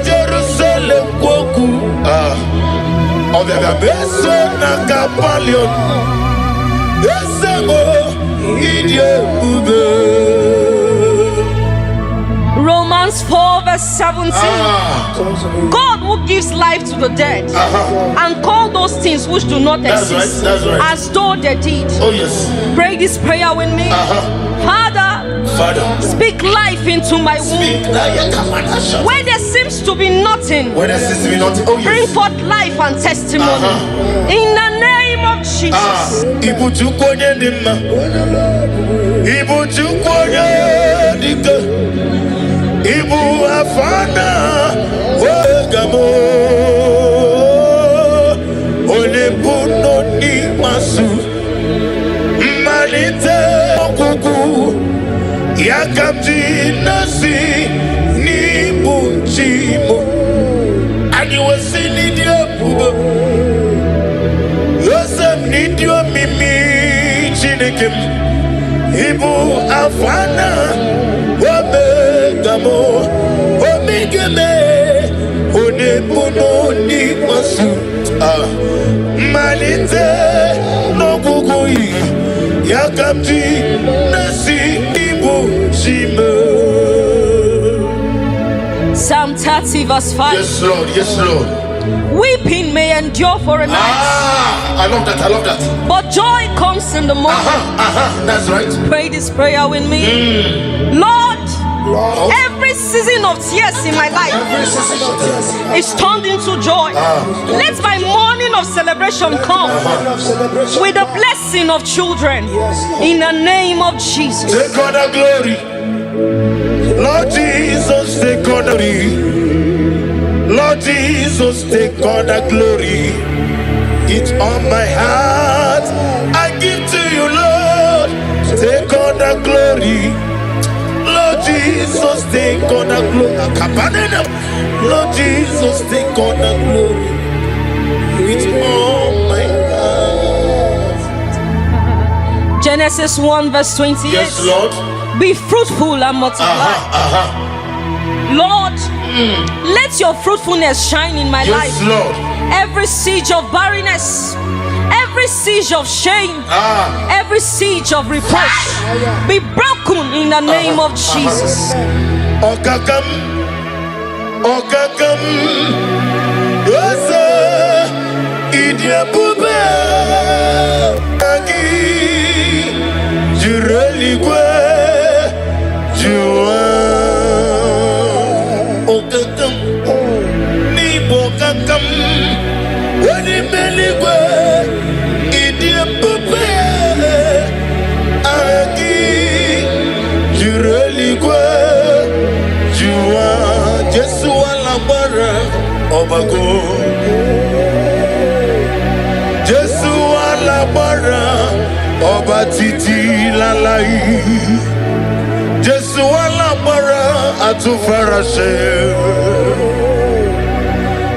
Jerusalem kwoku Obega beso na kapalion Esego idie ube Romans 4 verse 17. God who gives life to the dead and call those things which do not exist that's right. as though they did. Oh yes. Pray this prayer with me. Father, speak life into my womb. Where there seems to be nothing, When there seems to be nothing. Oh bring yes. forth life and testimony. In the name of Jesus. Ibu chukwoye ndima. Ibu chukwoye dike. Ibu afana wegamo. Olebuno ni masu. Malite okuku. Yakamti nasi ni bunchimo. And you will see Lydia Puba. Yosef Nidio Mimi Chinikim. Ibu Afana Wabegamo Omigame Onebuno ni masu. Malite no kukui. Yakamti nasi Psalm 30 verse 5. Yes, Lord. Yes, Lord. Weeping may endure for a night, I love that. I love that. but joy comes in the morning. That's right. Pray this prayer with me. Lord, Lord, every Every season of tears in my life Every season of tears in my is turned into joy. Let my morning of celebration come morning of celebration with the blessing of children. In the name of Jesus. Take all the glory. Lord Jesus, take all the glory. Lord Jesus, take all the glory. It's on my heart. I give to you, Lord. Take all the glory. Lord Jesus, take all the glory. Lord Jesus, take all the glory. It's on my heart. Genesis 1 verse 28. Yes, Lord. Be fruitful and multiply. Lord, let your fruitfulness shine in my life. Yes, Lord. Every siege of barrenness, every siege of shame, every siege of reproach be broken in the name of Jesus. Okakam, Okakam, Osa, Idia Pube, Aki, Jureligwe, Jua, Okakam, Nibo Kakam, Wadimeligwe, Idia Pube, Aki, Jureligwe, Jua, Jesua Lambara, Obago. Jesua Lambara, Oba Titi Lalai. Jesua Lambara, Atufarashe.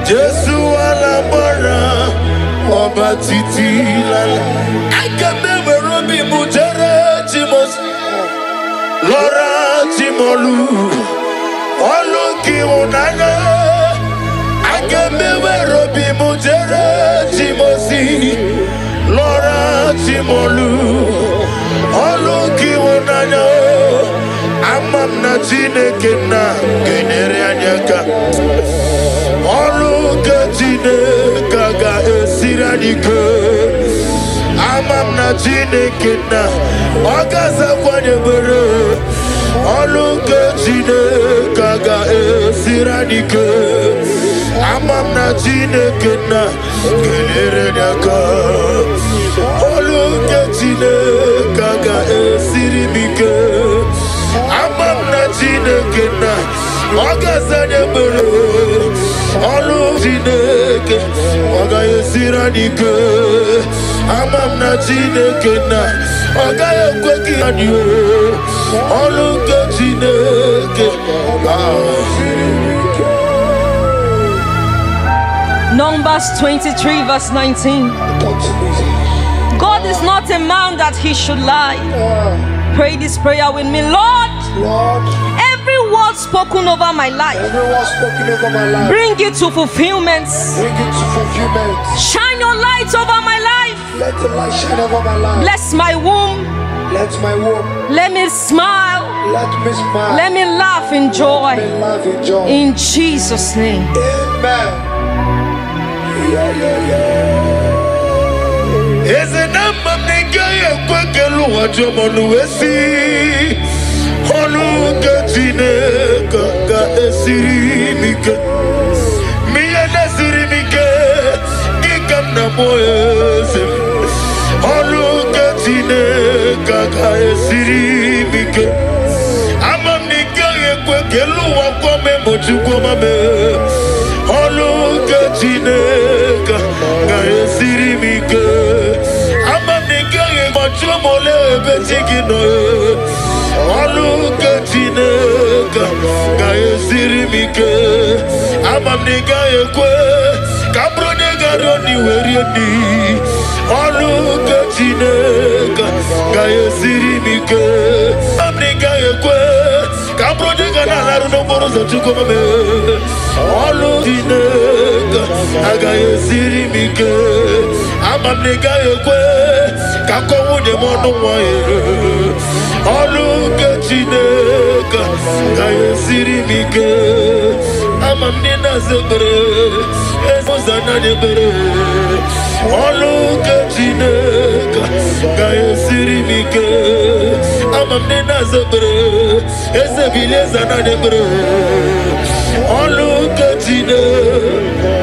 Jesua Lambara, Oba Titi Lalai. I can never be Mujere Timos. Laura Timolu, Oluki Unana, I can never be Mujere Timosi, Laura Timolu, Oluki Unana, Amam Natine Kena, Generianaka, Oluka Tine Kaga Esiranika. Amam na Chinekena, Okaza Kwanebere, Oluke Chinekaga Esiranike, Amam na Chinekena, Generenaka, Oluke Chinekaga Esirimike, Amam na Chinekena, Okaza Nebere, Oluke Chineke, Oga Esiranike. Amam na Chineke na Oga Ekweki anyo Oluke Chineke. Numbers 23 verse 19. God is not a man that he should lie. Pray this prayer with me. Lord, every word spoken over my life, bring it to fulfillment. Shine your light over my life. Let the light shine over my life. Bless my womb. Let my womb. Let me smile. Let me smile. Let me laugh in joy. Let me laugh in joy. In Jesus' name. Amen. Eze nama nega ye kwekelu wajomonu esi Oluke Chineke ga esirimike Miye nesirimike Ikam na moyeze Oluke Chineke ga esirimike Amam nega ye kwekelu wakome mojukwamame Oluke Chineke ga esirimike Mole betigino Oluke Chineke ga esirimike Amam nega ekwe Kabro nega roni werieni Oluke Chineke ga esirimike Amam nega ekwe Kabro nega nalaru nomboro zochukomame Oluke Chineke ga esirimike Amam nega ekwe Kako wunye mono mwaye Oluke Chineke ga esirimike amamnina zebre ezana debre oluka jineka gaesirimike amamnina zebre ezebile zana debre oluka jineka.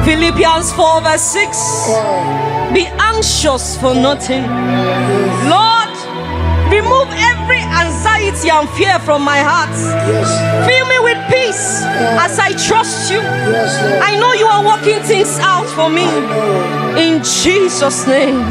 Philippians 4 verse 6. Be anxious for nothing. Lord, remove every anxiety and fear from my heart. Fill me with peace as I trust you. I know you are working things out for me. In Jesus' name.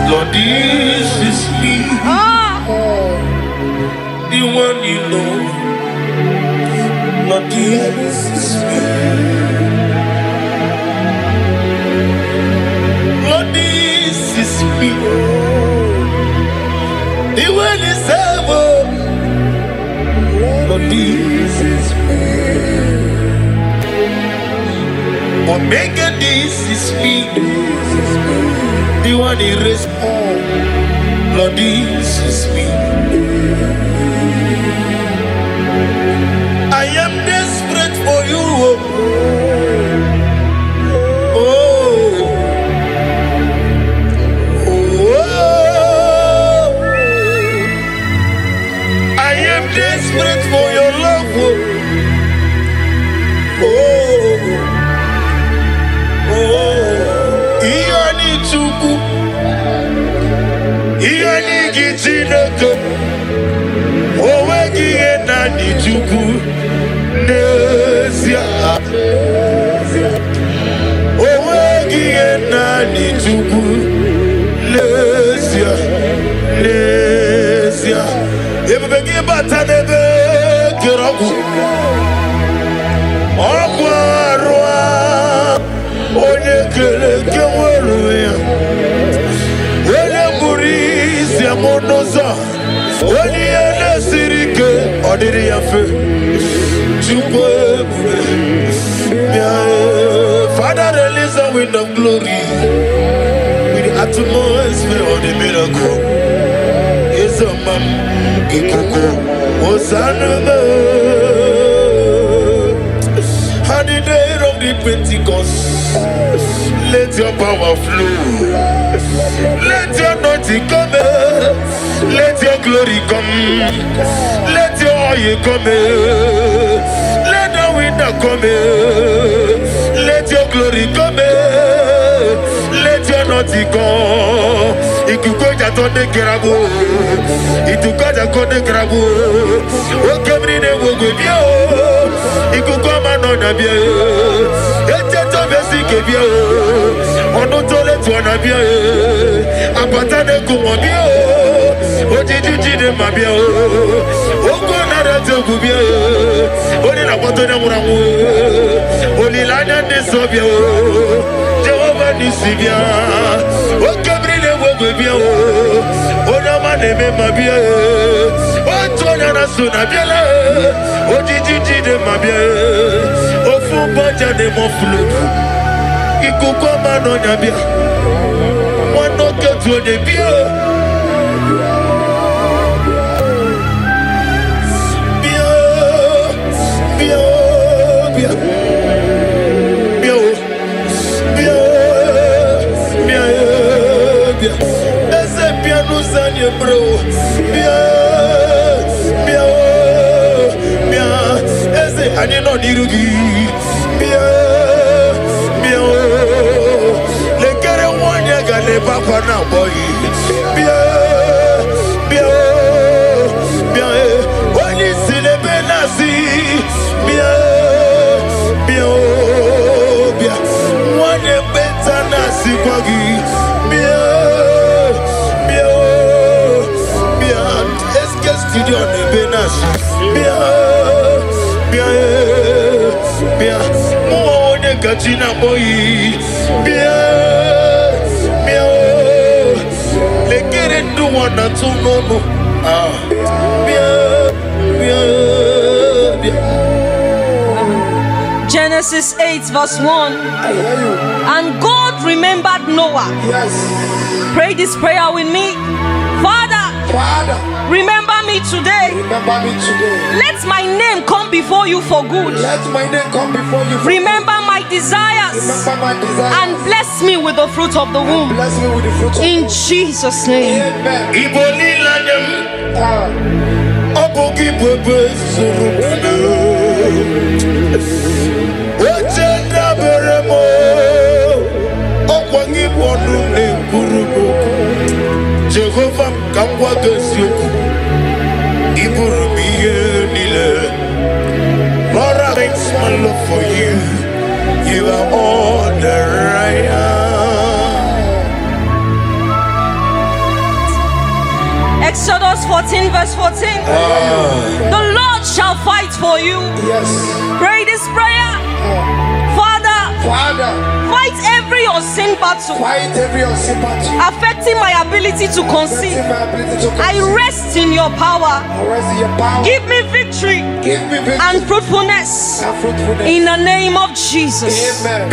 Lord, this is me, the one you know. Lord, this is me. Lord, this is me, the one you serve. Lord, this is me. Omega, this is me, the one you raised. Lord, this is me. I am desperate for you. Oh, oh, I am desperate for your love. Oh, oh, Iyani chuku, Iyani gichineke, Owegi enani chuku. Nesia, Owegi enani chuku. Nesia, Nesia. Ebegi batanebe kiraku. Okwarwa, onyekele keweruya. Wele murisi amonoza. Onyele sirike odiri yafe. Father, release a wind of glory with the atmosphere of the miracle. It's a man, Kikuko, Hosanna. On the day of the Pentecost, let your power flow. Let your anointing come. Let your glory come. Let your oil come. Let the wind come. Let your glory come. Let your anointing come. Ikukoja tonde kerabu. Itukoja konde kerabu. Okemri ne wogobio. Ikukoma no nabia. Eteto besi kebia. Ono tole tu anabia. Apatane kumwambia. Ojiji de mabia. Oko nara tegubia. Oni na poto na muramu. Oni lanya de sobia. Jehovah nisibia. Okemri ne wogobia. Ona mane mabia. Otonya na sunabia. Ojiji de mabia. Ofu baja de mofulu. Ikukoma no nabia. Wano ketu de bia. Bia. Wanusanye bro. Bia. Eze ani no dirugi. Bia. Lekere wanya gale papa na boy. Bia. Wani sile benasi. Bia. Wani beta nasi kwagi. Bia. Studio ne benasi. Bia. Mo ne gachina boy. Bia. Lekere do wana to no. Genesis 8 verse 1. I hear you. And God remembered Noah. Yes. Pray this prayer with me. Father, remember me today. Remember me today. Let my name come before you for good. Let my name come before you. Remember my desires. Remember my desires. And bless me with the fruit of the womb. Bless me with the fruit of the womb. In Jesus' name. Amen. Iboli lanyam. Obogi bebe surukana. Ojenda beremo. Okwangi bonu ne kurubo. Jehovah kangwa gesioku. Iburumiye nile. Lord, I thank my love for you. You are all that I am. Exodus 14 verse 14. The Lord shall fight for you. Yes. Pray this prayer. Father, fight every unseen battle Fight every unseen battle. affecting my ability to conceive. I rest in your power. Rest in your power. Give me victory Give me victory and fruitfulness and fruitfulness. in the name of Jesus. Amen.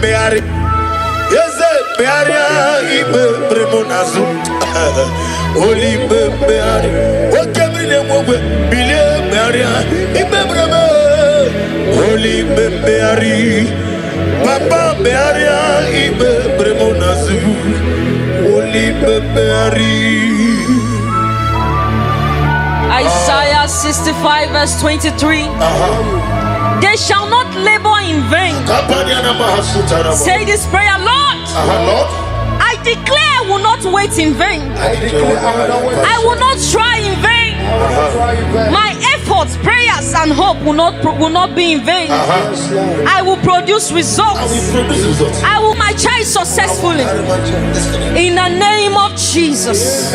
Beari, Yeze Bearia, Ibe Bremonazu, Oli Beari, what came in a moment, Billy Bearia, Ibe Bremo, Oli Beari, Papa Bearia, Ibe Bremonazu, Oli Beari. Isaiah 65 verse 23. They shall not labor in vain. Say this prayer, Lord. Lord, I declare I will not wait in vain. I declare I will not try in vain. My efforts, prayers, and hope will not be in vain. I will produce results. I will my child successfully. In the name of Jesus.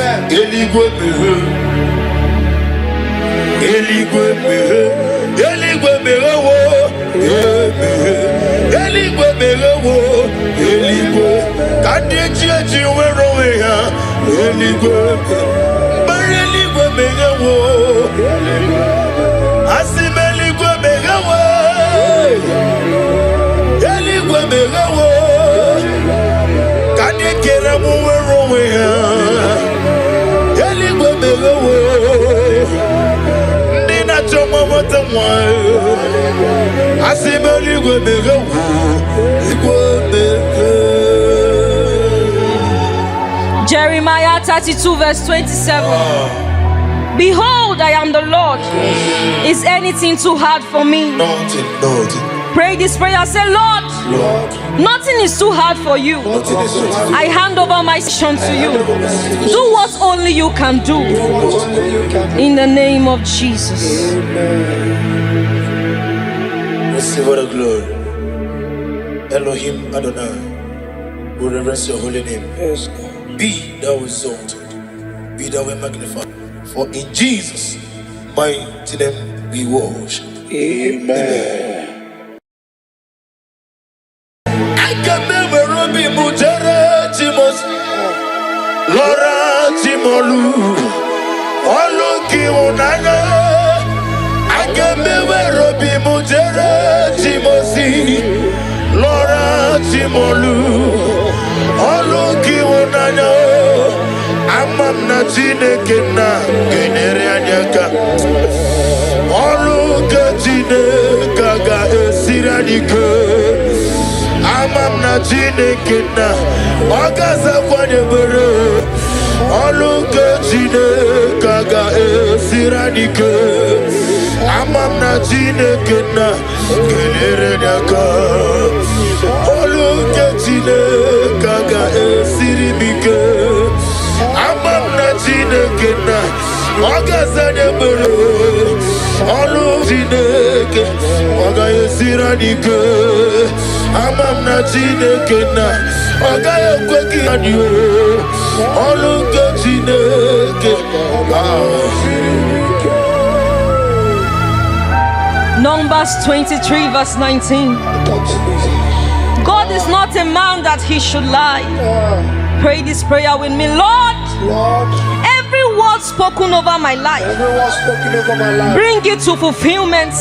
Jeremiah 32 verse 27. Behold, I am the Lord. Is anything too hard for me? Nothing. Pray this prayer. Say, Lord, nothing is too hard for you. I hand over my mission to you. Do what only you can do. In the name of Jesus. Receive all the glory. Elohim Adonai, we reverence your holy name. Yes. Be thou exalted, be thou magnified. For in Jesus' mighty name we worship. Amen. I can never be Mujere Timos, Laura Timolu, all unanya Agemewe robi mujere Timosi Lora Timolu Oluki unanya Amam na Chineke na Genere anyaka Oluke Chineke ga esiranike Amam na Chineke na Ogaza kwanye bere Oluke Chineke ga esiranike Amam na Chineke na Genere anyaka Oluke Chineke ga esirimike Amam na Chineke na Ogaza nebere Olu Chineke Oga esiranike Amam na Chineke na Oga ekweki anyo Oluke Chineke Numbers 23 verse 19. God is not a man that he should lie. Pray this prayer with me. Lord, every word spoken over my life, bring it to fulfillment.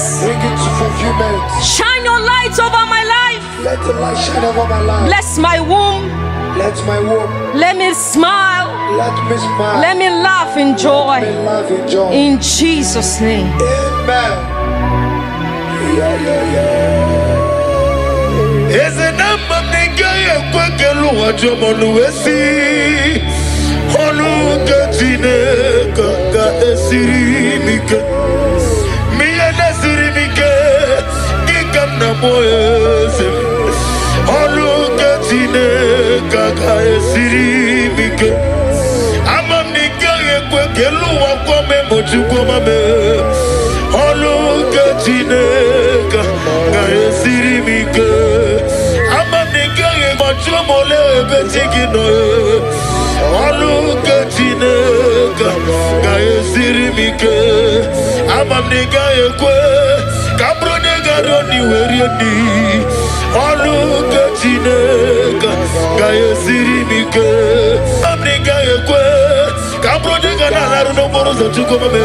Shine your light over my life. Let the light shine over my life. Bless my womb. Let my womb. Let me smile. Let me smile. Let me laugh in joy. Let me laugh in joy. In Jesus' name. Amen. Eze namba nega yekwekelu wajomonuwesi Oluke Chineke ga esirimike Miye nesirimike Gikam na moyeze Oluke Chineke ga esirimike Amam nega yekwekelu wakome mochukwamame Oluke Chineke ga esirimike Amam nega yekwachomole betigino Oluke Chineke ga esirimike Amam nega yekwe kabro nega roni werieni Oluke Chineke ga esirimike Amam nega yekwe kabro nega nanaru no morozo chukwamame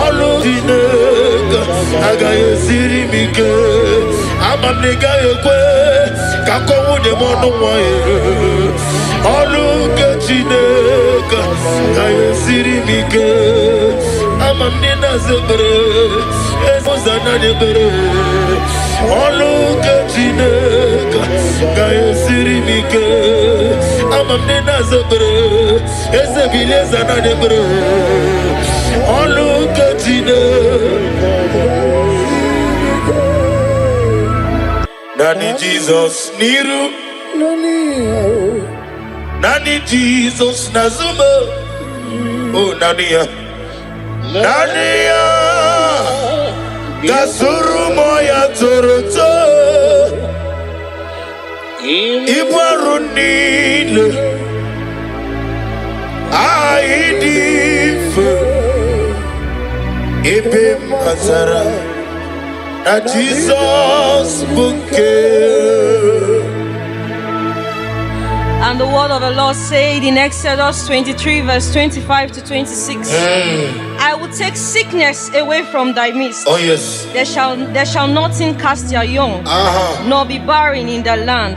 Oluke Chineke ga esirimike Amam nega yekwe kakowu de mono wae Oluke Chineke ga esirimike Amam nina zebere ezozana nebere Oluke Chineke ga esirimike Amam nina zebere ezebile zana nebere Oluke Chineke Nani Jesus niru Nani Jesus nazuma Oh Nania Nania Gasuru moya toroto Ibarunile Aidife Ibe Mazara Na Jesus bouquet And the word of the Lord said in Exodus 23 verse 25 to 26. I will take sickness away from thy midst. Oh yes. There shall nothing cast their young, nor be barren in the land.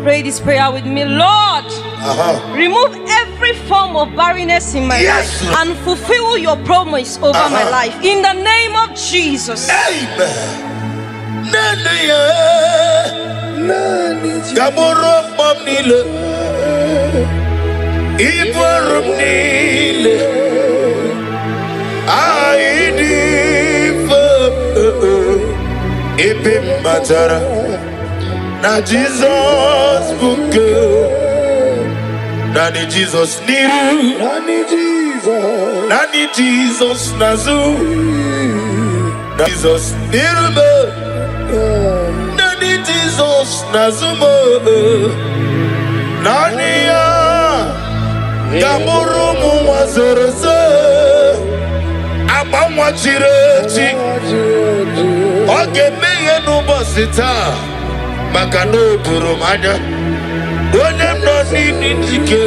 Pray this prayer with me. Lord, remove every form of barrenness in my life and fulfill your promise over my life. In the name of Jesus. Amen. Gamoro mamnile Ibarum nile Aidifa Ibim matara Na Jesus bouquet Nani Jesus niru Nani Jesus nazu Nani Jesus niru Nani Jesus nazumo Nani ya Gamurumu wazoreze Abamwa chirechi Oge meye nubosita Makano burumanya Onem no nini dike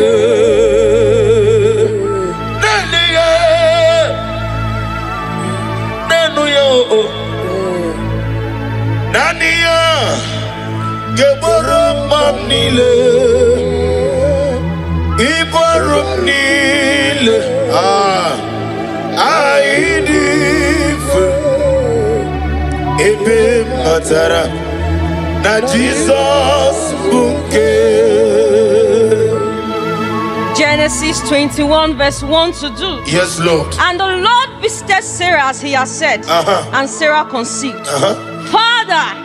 Nani ya Barumnil. Aidif. Ebe matara. Na Jesus bunke. Genesis 21 verse 1 to 2. Yes, Lord. And the Lord visited Sarah as he has said, and Sarah conceived. Father,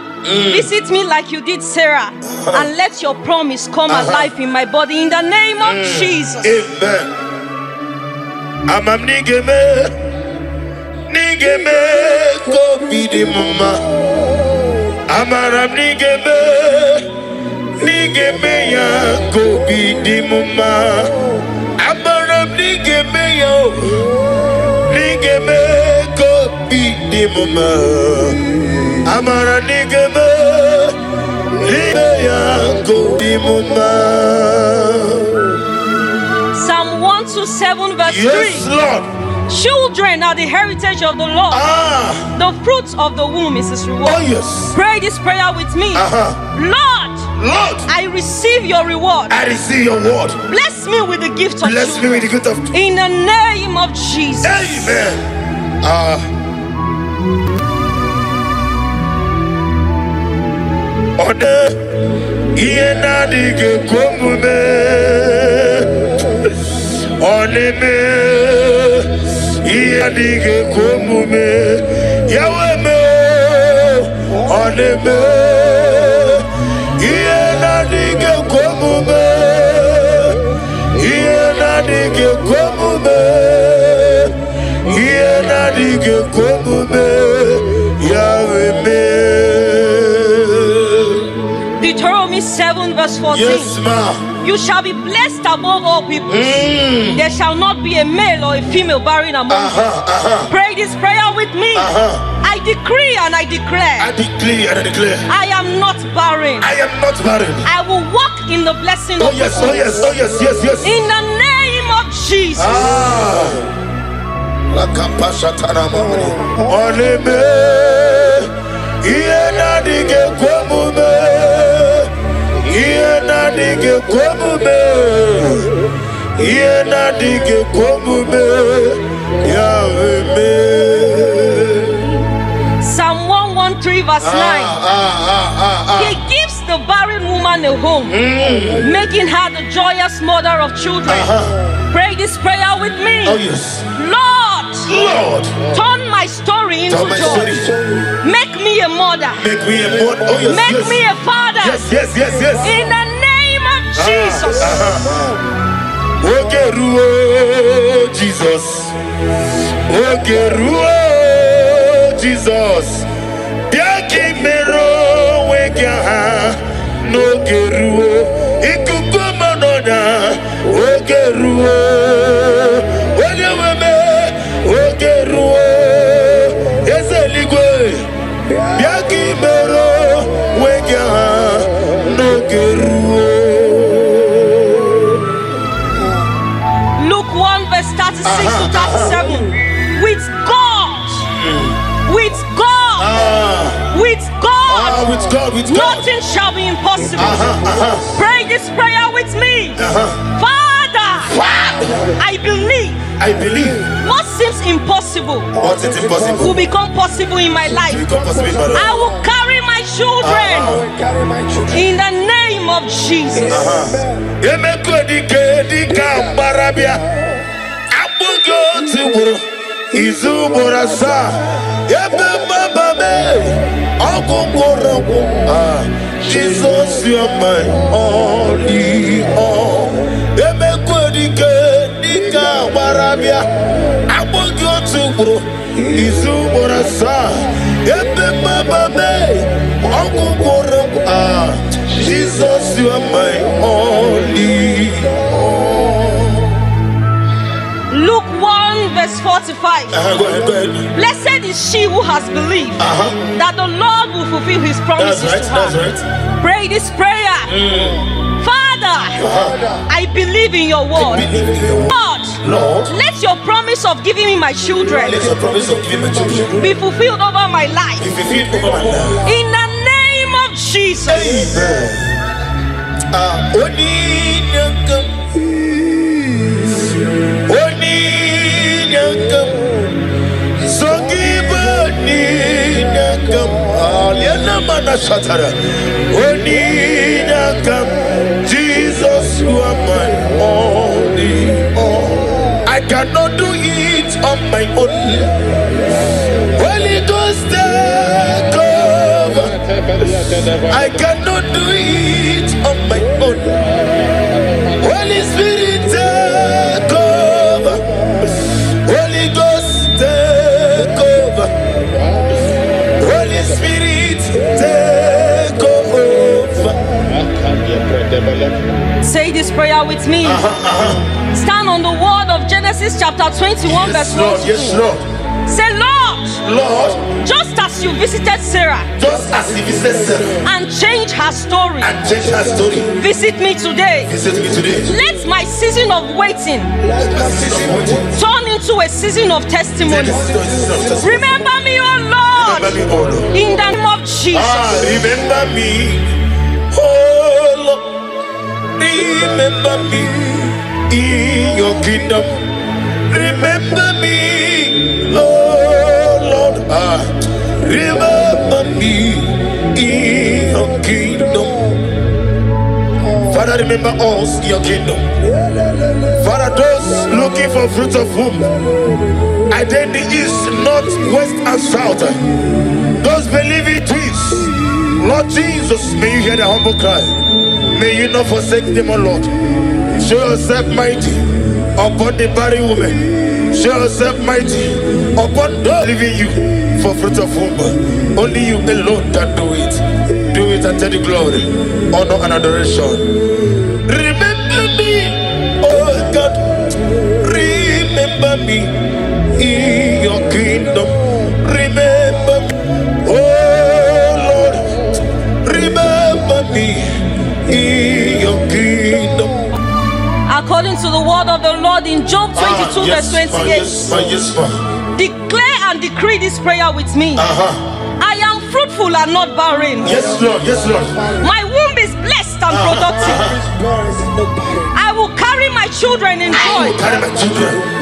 visit me like you did Sarah, and let your promise come alive in my body in the name of Jesus. Amen. Amam nigeme ko bidi mama. Amaram nigeme ya ko bidi mama. Amaram nigeme ko bidi mama. Amara nigeme ya ko bidi mama. Psalm 127 verse 3. Yes, Lord. Children are the heritage of the Lord. The fruit of the womb is his reward. Oh, yes. Pray this prayer with me. Lord, I receive your reward. I receive your word. Bless me with the gift of Bless me children. with the gift of. In the name of Jesus. Amen. Ode iena dige komume. Oneme iena dige komume. Yaweme oneme iena dige komume. Iena dige komume. Iena dige komume. Yaweme. Deuteronomy 7 verse 14. Yes, ma'am. You shall be blessed above all people. There shall not be a male or a female barren among you. Pray this prayer with me. I decree and I declare. I decree and I declare. I am not barren. I am not barren. I will walk in the blessing Oh of yes, the oh yes, oh yes, yes, yes. in the name of Jesus. Oneme iena dige komume. Iena dige komume. Iena dige komume. Yahweh. Psalm 113 verse 9. He gives the barren woman a home, making her the joyous mother of children. Pray this prayer with me. Oh yes. Lord, turn my story into Turn my joy. story. Make me a mother. Make me a mother. Oh yes, Make yes. me a father. Yes, yes, yes, yes. In the name of Jesus. Ogeruo Jesus. Ogeruo Jesus. Biaki mero wega no geruo. Ikuku manoda. Ogeruo. Onyeweme. Ogeruo. Ezeligwe. Biaki mero wega no geruo. Luke 1 verse 36 to 37. With God, with God, with God, With God, with God. nothing shall be impossible. Pray this prayer with me. Father, I believe I believe what seems impossible what is impossible will become possible in my life. will become possible in my life. I will carry my children Carry my children. in the name of Jesus. Emeko dike dika barabia. Abugo tiburo. Izu borasa. Ebe bababe. Ogungoro. Jesus, you are my only all. Emeko dika barabia. Abugo tiburo. Izu borasa. Ebe bababe. Ogungoro. Jesus, you are my only all. Luke 1 verse 45. Go ahead, go ahead. Blessed is she who has believed that the Lord will fulfill his promises That's right, to her. that's right. Pray this prayer. Father, I believe in your word. Lord, let your promise of giving me my children Let your promise of giving my children be fulfilled over my life. be fulfilled over my life. In the name of Jesus. Amen. Oni nyakam Mana Shatara. Onina Jesus, you are my only all. I cannot do it on my own. Holy Ghost, take over. I cannot do it on my own. Holy Spirit, take over. Holy Ghost, take over. Holy Spirit, take over. Say this prayer with me. Stand on the word of Genesis chapter 21 verse 1. Yes, Lord. Say, Lord, just as you visited Sarah and changed her story, visit me today. Let my season of waiting turn into a season of testimony. Remember me, oh Lord, in the name of Jesus. Remember me, oh Lord. Remember me in your kingdom. Remember me, oh Lord. Remember me in your kingdom. Father, remember us in your kingdom. Father, those looking for fruit of womb, either in the east, north, west, and south, those believing twins, Lord Jesus, may you hear the humble cry. May you not forsake them, O Lord. Show yourself mighty upon the barren woman. Show yourself mighty upon those leaving you for fruit of womb. Only you alone can do it. Do it and take the glory, honor, and adoration. Remember me, oh God. Remember me in your kingdom. Remember, oh Lord. Remember me in your kingdom. According to the word of the Lord in Job 22 verse 28. Declare and decree this prayer with me. I am fruitful and not barren. Yes, Lord. Yes, Lord. My womb is blessed and productive. I will carry my children in joy.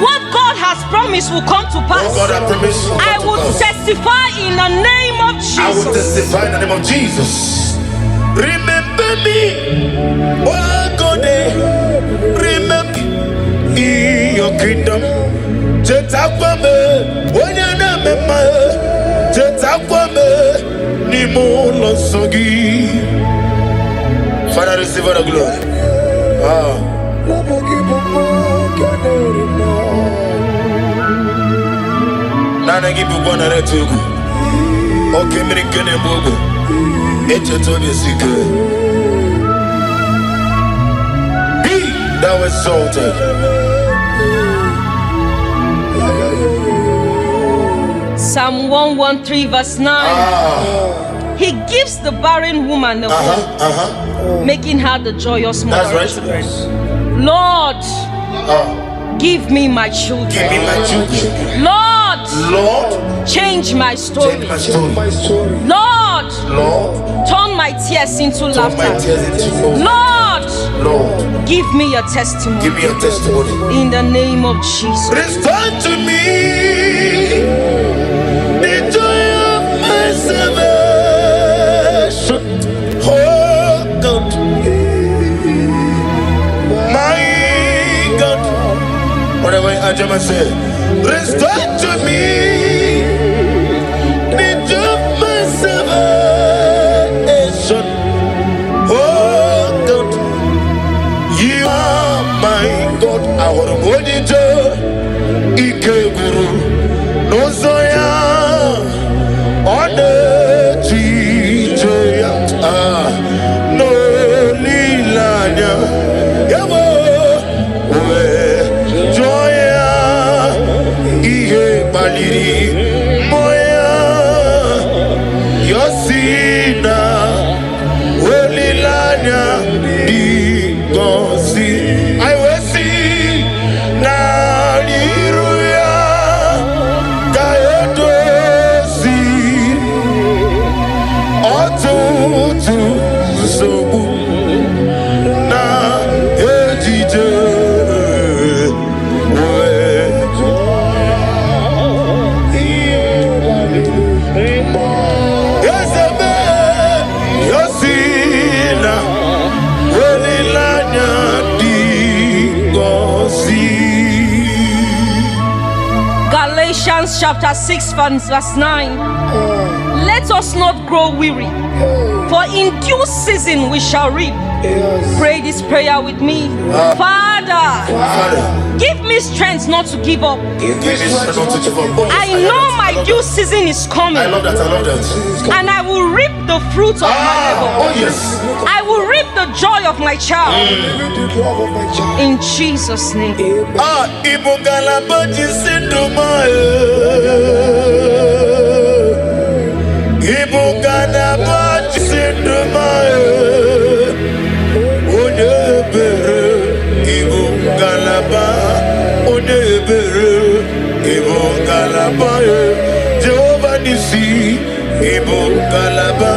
What God has promised will come to pass. I will testify in the name of Jesus. I will testify in the name of Jesus. Remember me, oh God. Remember in your kingdom. Jetakwame, onyanamema. Jetakwame, nimulo sogi. Father, receive the glory. Nana give you one at two. Okay, many can move. It's a total secret. Be thou exalted. Psalm 113 verse 9. He gives the barren woman a hope, making her the joyous mother. That's right. Lord, give me my children. Give me my children. Lord, change my story. Change my story. Lord, turn my tears into laughter. Lord, give me a testimony. Give me a testimony. In the name of Jesus. Restore to me the joy of my salvation. Oh God, my God. Whatever I just said, restore to me the joy of my salvation. Oh God, you are my God. I want to hold you to Ike Guru. No Zoya on the Chijoya. No Lilanya. Yabo. Joya. Ihe Baliri. Moya. Yosina. Olilanya. Digosi. I will see. Naliruya. Romans chapter 6 verse 9. Let us not grow weary, for in due season we shall reap. Yes. Pray this prayer with me. Father, give me strength not to give up. Give me strength not to give up. I know my due season is coming. I love that. And I will reap the fruit of my labor. Oh yes. I will reap the joy of my child. In Jesus' name. Ibugala baji sinduma. Ibugala baji sinduma. Onebere. Ibugala ba. Onebere. Ibugala ba. Jehovah Nisi. Ibugala ba.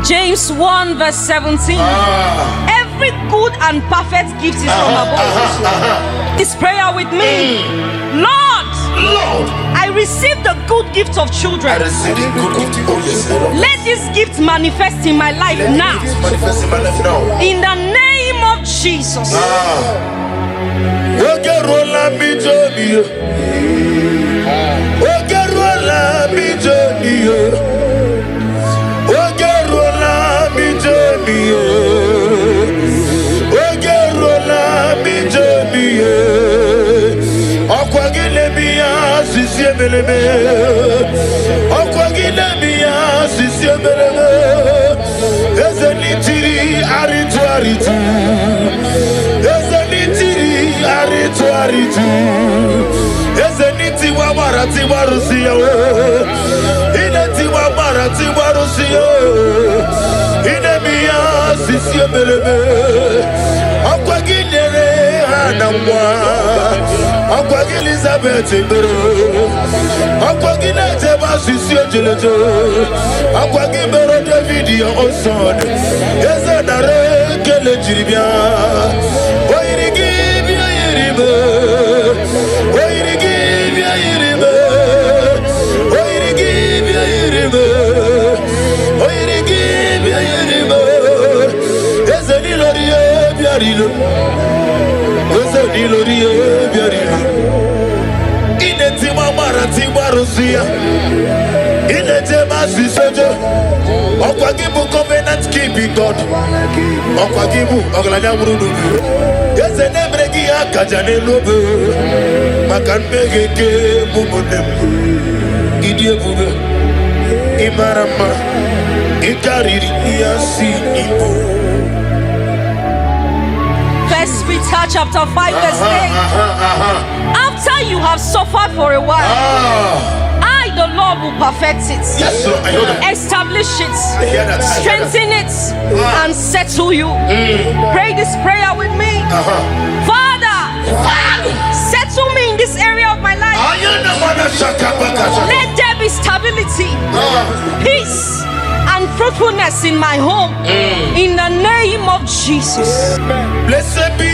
James 1 verse 17. Every good and perfect gift is from above. This prayer with me. Lord, I receive the good gift of children. I receive the good gift. Oh yes. Let this gift manifest in my life now. Manifest in my life now. In the name of Jesus. Ogerola mi joni. Ogerola mi joni. Ogerola mi joni. Ogerola mi joni. Okwagile mi asisi meleme. Okwagile mi asisi meleme. Ezenitiri aritu. Aritu. Ezeniti wa barati warusiya. Ineti wa barati warusiya. Inemiya sisiya meleme. Akwagilere hanamwa. Akwagil Elizabeth mbere. Akwagilete ba sisiya jeleje. Akwagibere David ya oson. Ezenare kele jiribia. Okwagibu covenant keeping God. Okwagibu oglanya murudu. Yeze nemregi akajane lobe. Makanbegeke mumunem. Idie bube. Imarama. Ikariri yasi ibo. First Peter chapter 5 verse 8. After you have suffered for a while, I, the Lord, will perfect it. Yes, Lord, I know that. Establish it, I hear that. strengthen it, and settle you. Pray this prayer with me. Father, settle me in this area of my life. Let there be stability, peace, and fruitfulness in my home. In the name of Jesus. Blessed be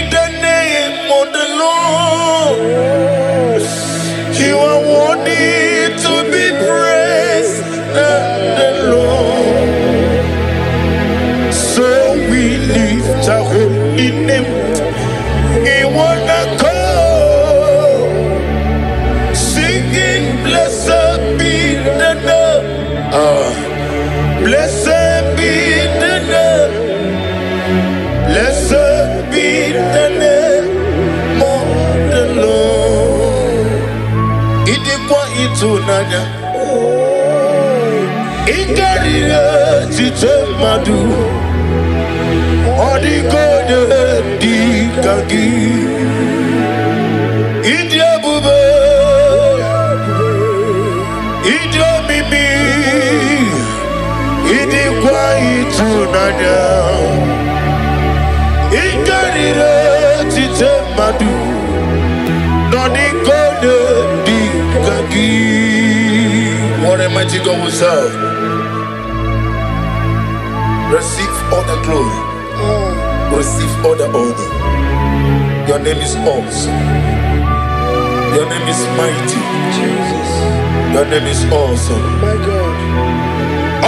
the name of the Lord. You are worthy to be praised, the Lord. So we lift our holy name. In one accord, singing, blessed be the name. Blessed be the name. Blessed be the name of the Lord. Idikwa itunanya. Ikarire chitemadu. Odigode dikagi. Idiabube. Idiomimi. Idikwa itunanya. Ikarire chitemadu. Odigode dikagi. What a mighty God we serve. Receive all the glory. Receive all the honor. Your name is awesome. Your name is mighty. Jesus, Your name is awesome. my God.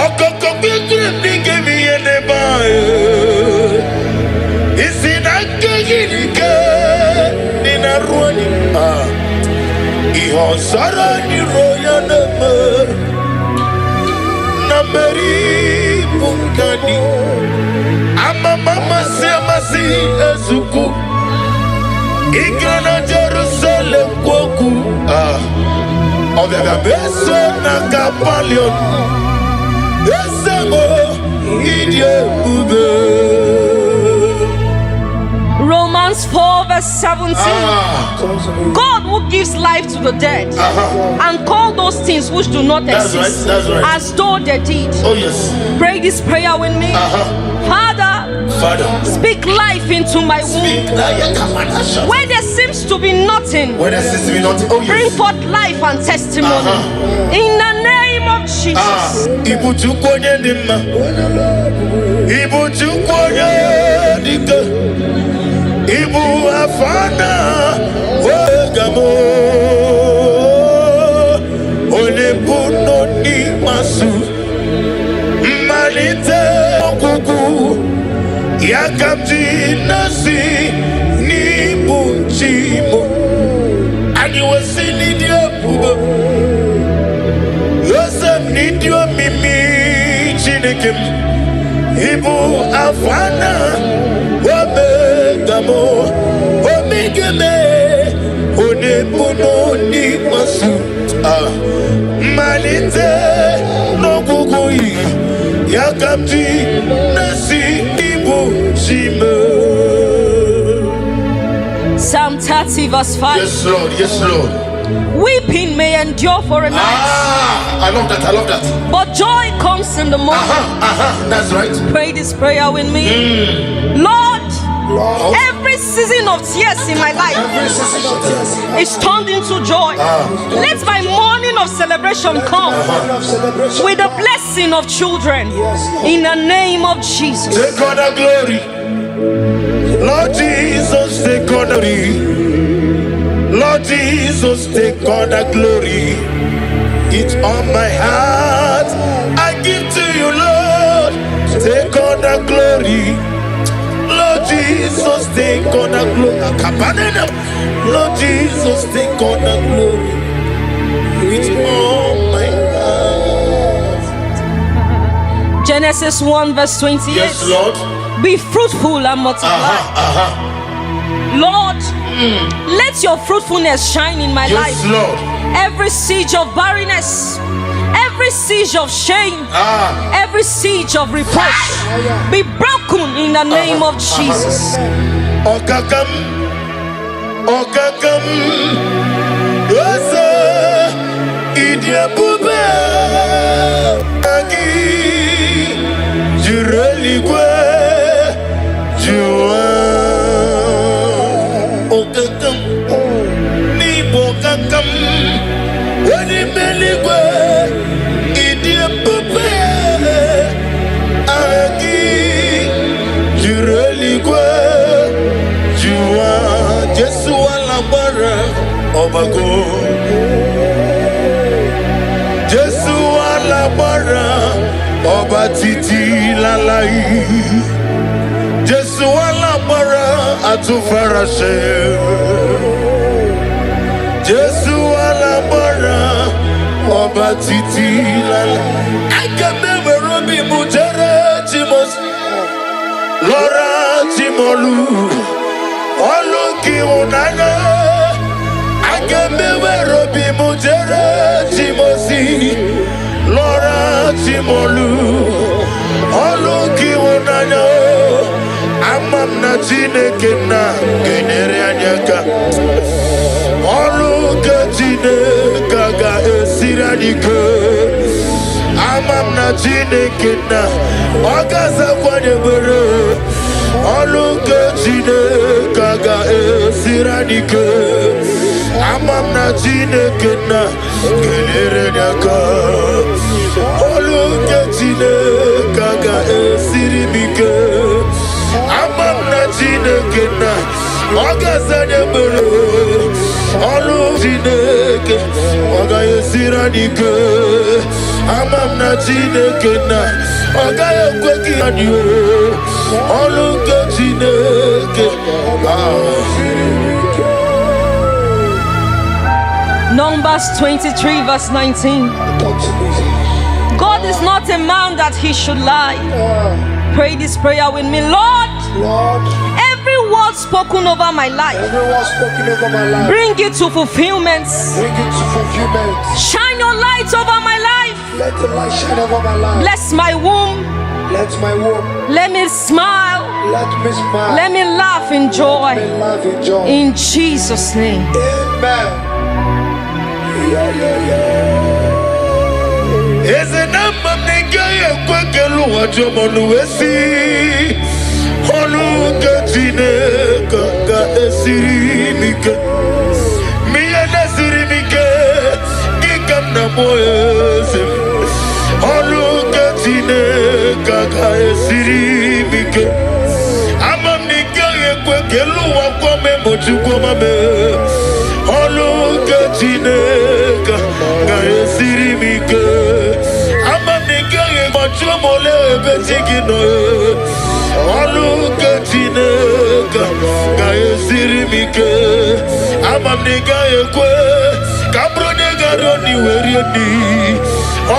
Okokokikiri give me a name. Is in a For Sarani Royanama Namari Punkani Amama Semasi Ezuku Igana Jerusalem Kwoku Obega Beso Nakapalion Esemo Idye Ube Romans 4 verse 17. God who gives life to the dead and call those things which do not exist that's right. as though they did. Oh yes. Pray this prayer with me. Father, speak life into my womb. Where there seems to be nothing, Oh yes. bring forth life and testimony. In the name of Jesus. Ibu chukwonya dimma. Ibu chukwonya dike. Ibu afana wegamo Olebuno ni masu Malite okuku Yakamji nasi ni bunchimo Ani wasi nidia bubo Yosem nidio mimi chinikim Ibu afana Wabegamo Omigeme Onebuno ni masu Malite no gugui Yakamti nasi ibu shime. Psalm 30 verse 5. Yes Lord, yes Lord. Weeping may endure for a night. I love that. But joy comes in the morning. That's right. Pray this prayer with me. Lord, every season of tears in my life is turned into joy. Let my morning of celebration come with the blessing of children. In the name of Jesus. Take all the glory. Lord Jesus, take all the glory. Lord Jesus, take all the glory. It's on my heart. I give to you, Lord. Take all the glory. Lord Jesus, take all the glory. Lord Jesus, take all the glory. It's on my heart. Genesis 1 verse 28. Yes, Lord. Be fruitful and multiply. Lord, let your fruitfulness shine in my life. Yes, Lord. Every siege of barrenness, every siege of shame, every siege of reproach be broken in the name of Jesus. Okakam, Osa, Idia Bube, Agi, Jureligwe, Jua, Okakam, Nibo Kakam, Wadimeligwe, Idia Bube, Agi, Jureligwe, Jua, Jesua Lambara, Obago. Jesua Lambara, Oba Titi Lalai. Jesua Lambara, Atufarashe. Jesua Lambara, Oba Titi Lalai. I can never Robi Mujere Timos. Laura Timolu, Oluki Unana. I can never Robi Mujere Timosi, Laura Timolu, Oluki Unana. Amam na Chineke na Genere Anyaka, Oluka Chineka ga Esiradike. Amam na Chineke na Ogasa Kwadebere. Oluka Chineka ga Esiradike. Amam na Chineke na Genere Anyaka, Oluka Chineka ga Esiradike. Amam na Chineke na Ogasa Kwadebere. Olu Chineke Oga Esiradike. Amam na Chineke na Oga Ekweki Adio. Oluka Chineke. Numbers 23 verse 19. Talk to me. God is not a man that he should lie. Pray this prayer with me. Lord, Lord, every word spoken over my life, every word spoken over my life, bring it to fulfillment. bring it to fulfillment. Shine your light over my life. Let the light shine over my life. Bless my womb. Let my womb. Let me smile. Let me smile. Let me laugh in joy. Let me laugh in joy. In Jesus' name. Amen. Eze na mamnega ye kwekelu wajomonu esi Olu ketine kaka esiri mike Miye nesiri mike Gikam na moyeze Olu ketine kaka esiri mike Amamnega ye kwekelu wakome mochukwa mame Olu ketine kaka esiri mike Chumole betigino Olu ketineka Gaye sirimike Amamniga yekwe Kabro nega roni werieni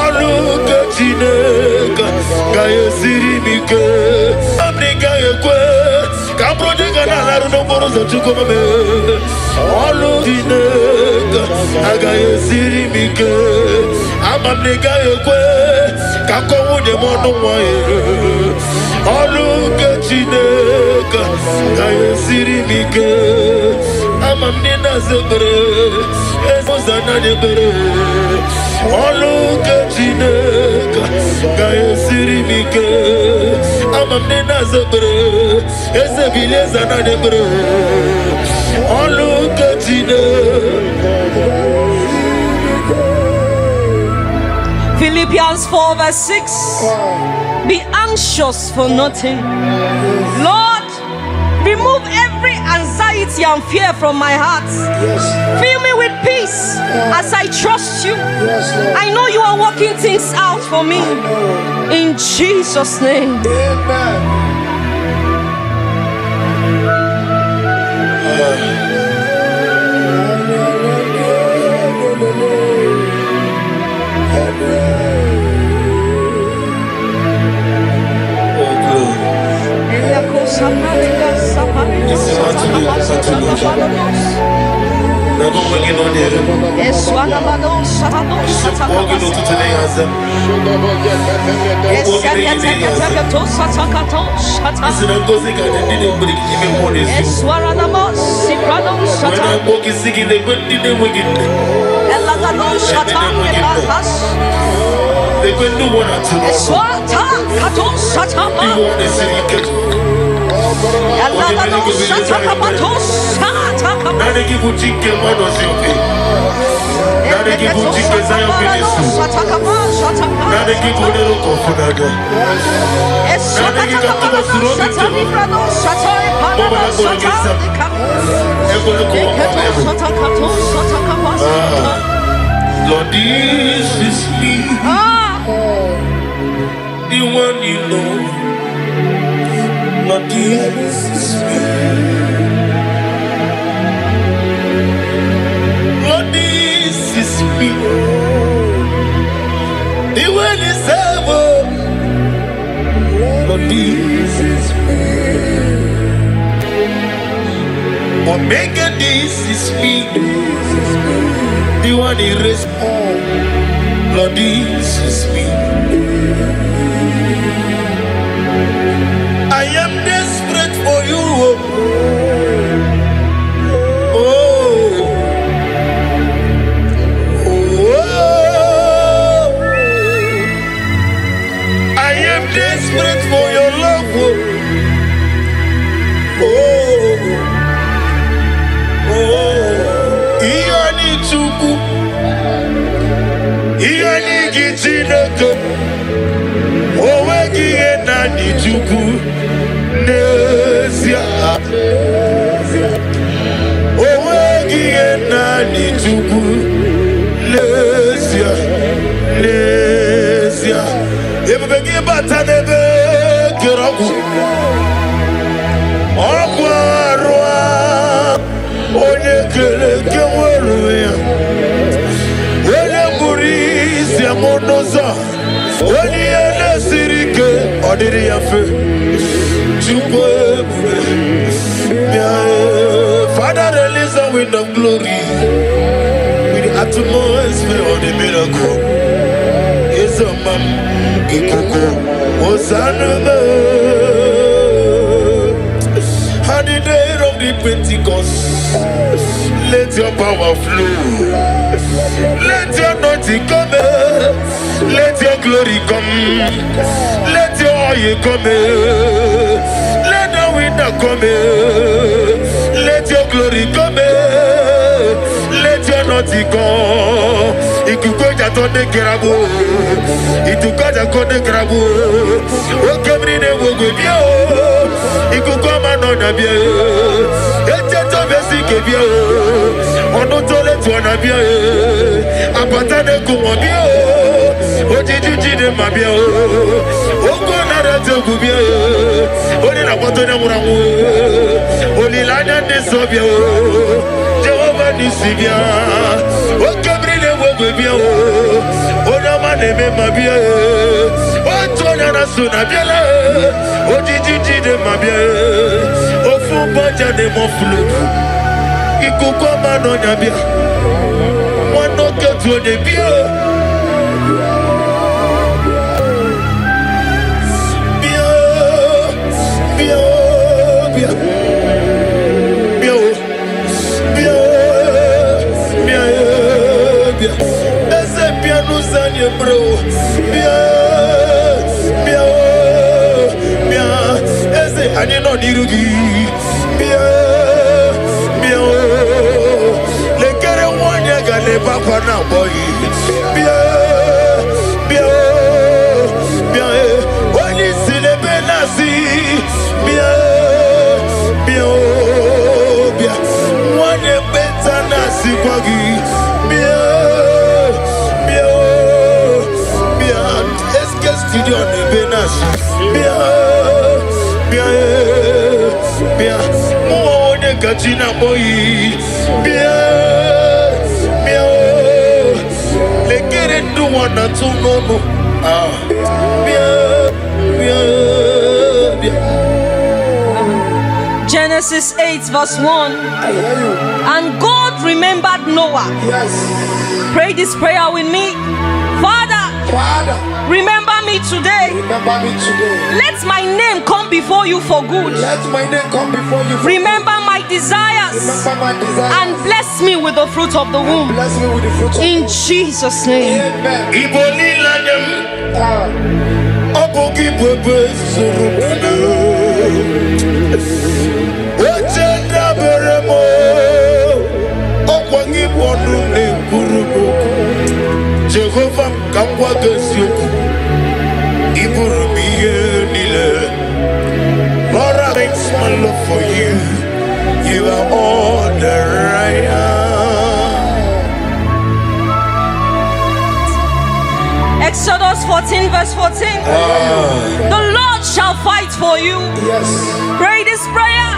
Olu ketineka Gaye sirimike Amamniga yekwe Kabro nega nalaru nomboro za chukomame Olu ketineka Gaye sirimike Amamniga yekwe Kako wude mono mwae Olu kechineka Gaye sirimike Amamnina zebre Ezozana nebre Olu kechineka Gaye sirimike Amamnina zebre Ezebilezana nebre Olu kechineka. Philippians 4 verse 6. Be anxious for nothing. Lord, remove every anxiety and fear from my heart. Yes. Fill me with peace as I trust you. Yes, Lord. I know you are working things out for me. In Jesus' name. Amen. Never working on it. Walking on today as a when I'm walking sick in the good did they wicked. They couldn't do one or two. You want to see now they give you chicken, man, or something. Now they give you chicken, Zion Ministry. Now they give you little confidant. Now they give you to us to run into them. But we're not going to get something. They're going to go on. Lord, this is me. The one you know. Lord, this is me. Lord, this is me. The one is ever. Lord, this is me. Omega, this is me. The one he raised. Lord, this is me. I am desperate for you. Oh, oh, I am desperate for your love. Oh, oh, Iani Chuku, Iani Gichinaka, oh, Wagienani Chuku. Nesia, Owegi enani tuku. Nesia, Nesia. Ebegi batanebe kiraku. Okwa roa, onye kele keweruya. Amonoza, Oliana Sirike, Odiriafe, Chukwe, Father, release a wind of glory with the atmosphere of the miracle. Is a man, Ikuko, Hosanna, and the day of the Pentecost. Let your power flow. Let your anointing come. Let your glory come. Let your oil come. Let the wind come. Let your glory come. Let your anointing come. Ikukoja tonde kerabu. Itukoja konde kerabu. Okemri ne wogwebio. Ikukoma no nabie. Kebio, ono tole tuana bia, apata de kumobio, ojiji de mabio, oko na rete kubio, oni na poto na muramu, oni lanya de sobio, Jehovah nisibia, okebri de wogwebio, ona mane me mabia, otona na suna biela, ojiji de mabia, ofu baja de moflu. Ikukoma no nyabia, wano ketu de bia, bia. Ese piano sanye bro, bia. Ese anye no dirugi, bia. Papa na boy, bien, on y si les benassi, bien, moi ne bêta nasi kwagi, bien, est-ce que studio ne benassi, bien, moi on est gâtina boy, bien. Genesis 8 verse 1. And God remembered Noah. Yes. Pray this prayer with me. Father, remember me today. Remember me today. Let my name come before you for good. Let my name come before you. Remember my desires. Remember my desires. And bless me with the fruit of the womb. Bless me with the fruit of in Jesus' name. Amen. Iboli lanyam, abogi bebe surupana. Ochenda beremo, okwangi bonu ne kurubo. Jehovah kamwa gesioku, iburumiye nile. Lord, I thanks my love for you. You are all that I am. Exodus 14 verse 14. The Lord shall fight for you. Yes. Pray this prayer.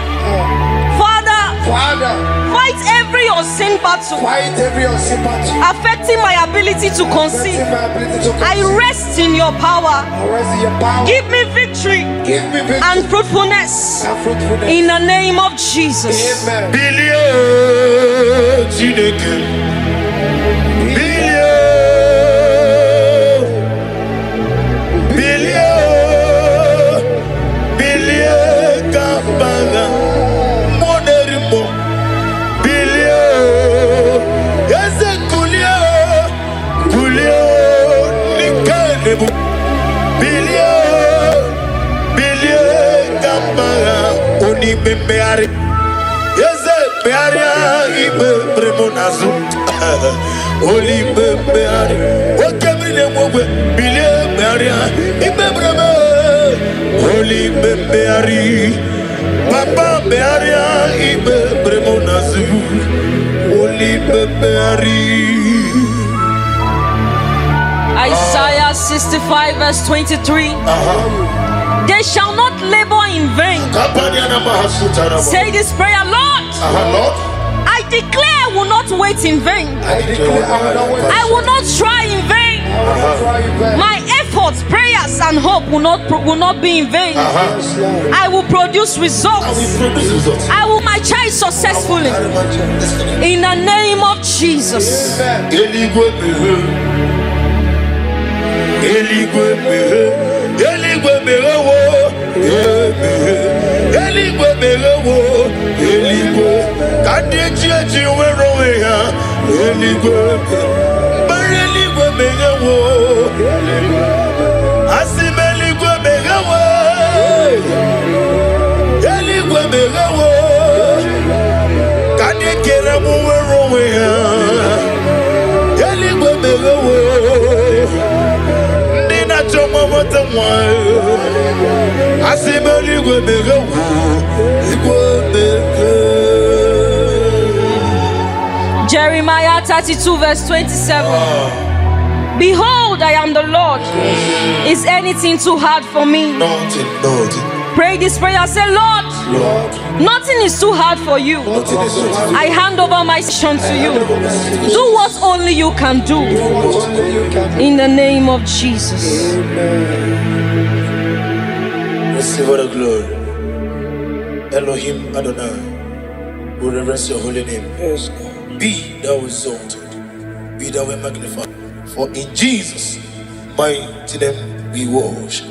Father, fight every unseen battle. Fight every unseen battle. Affecting my ability to conceive. I rest in your power. Give me victory. And fruitfulness. In the name of Jesus. Amen. Beari, Yeze Bearia, Ibe Bremonazo, Oli Beari, Okemine Mogue, Bile Bearia, Ibe Bremo, Oli Beari, Papa Bearia, Ibe Bremonazo, Oli Beari. Isaiah 65 verse 23. They shall not labor in vain. Say this prayer, Lord. Lord, I declare I will not wait in vain. I declare I will not wait. I will not try in vain. My efforts, prayers, and hope will not be in vain. I will produce results. I will my child successfully. In the name of Jesus. Jeremiah 32 verse 27. Behold, I am the Lord. Is anything too hard for me? Nothing. Pray this prayer. Say, Lord, nothing is too hard for you. I hand over my mission to you. Do what only you can do. In the name of Jesus. Receive all the glory. Elohim Adonai, we reverence your holy name. Yes, God. Be thou exalted, be thou magnified. For in Jesus' mighty name we worship.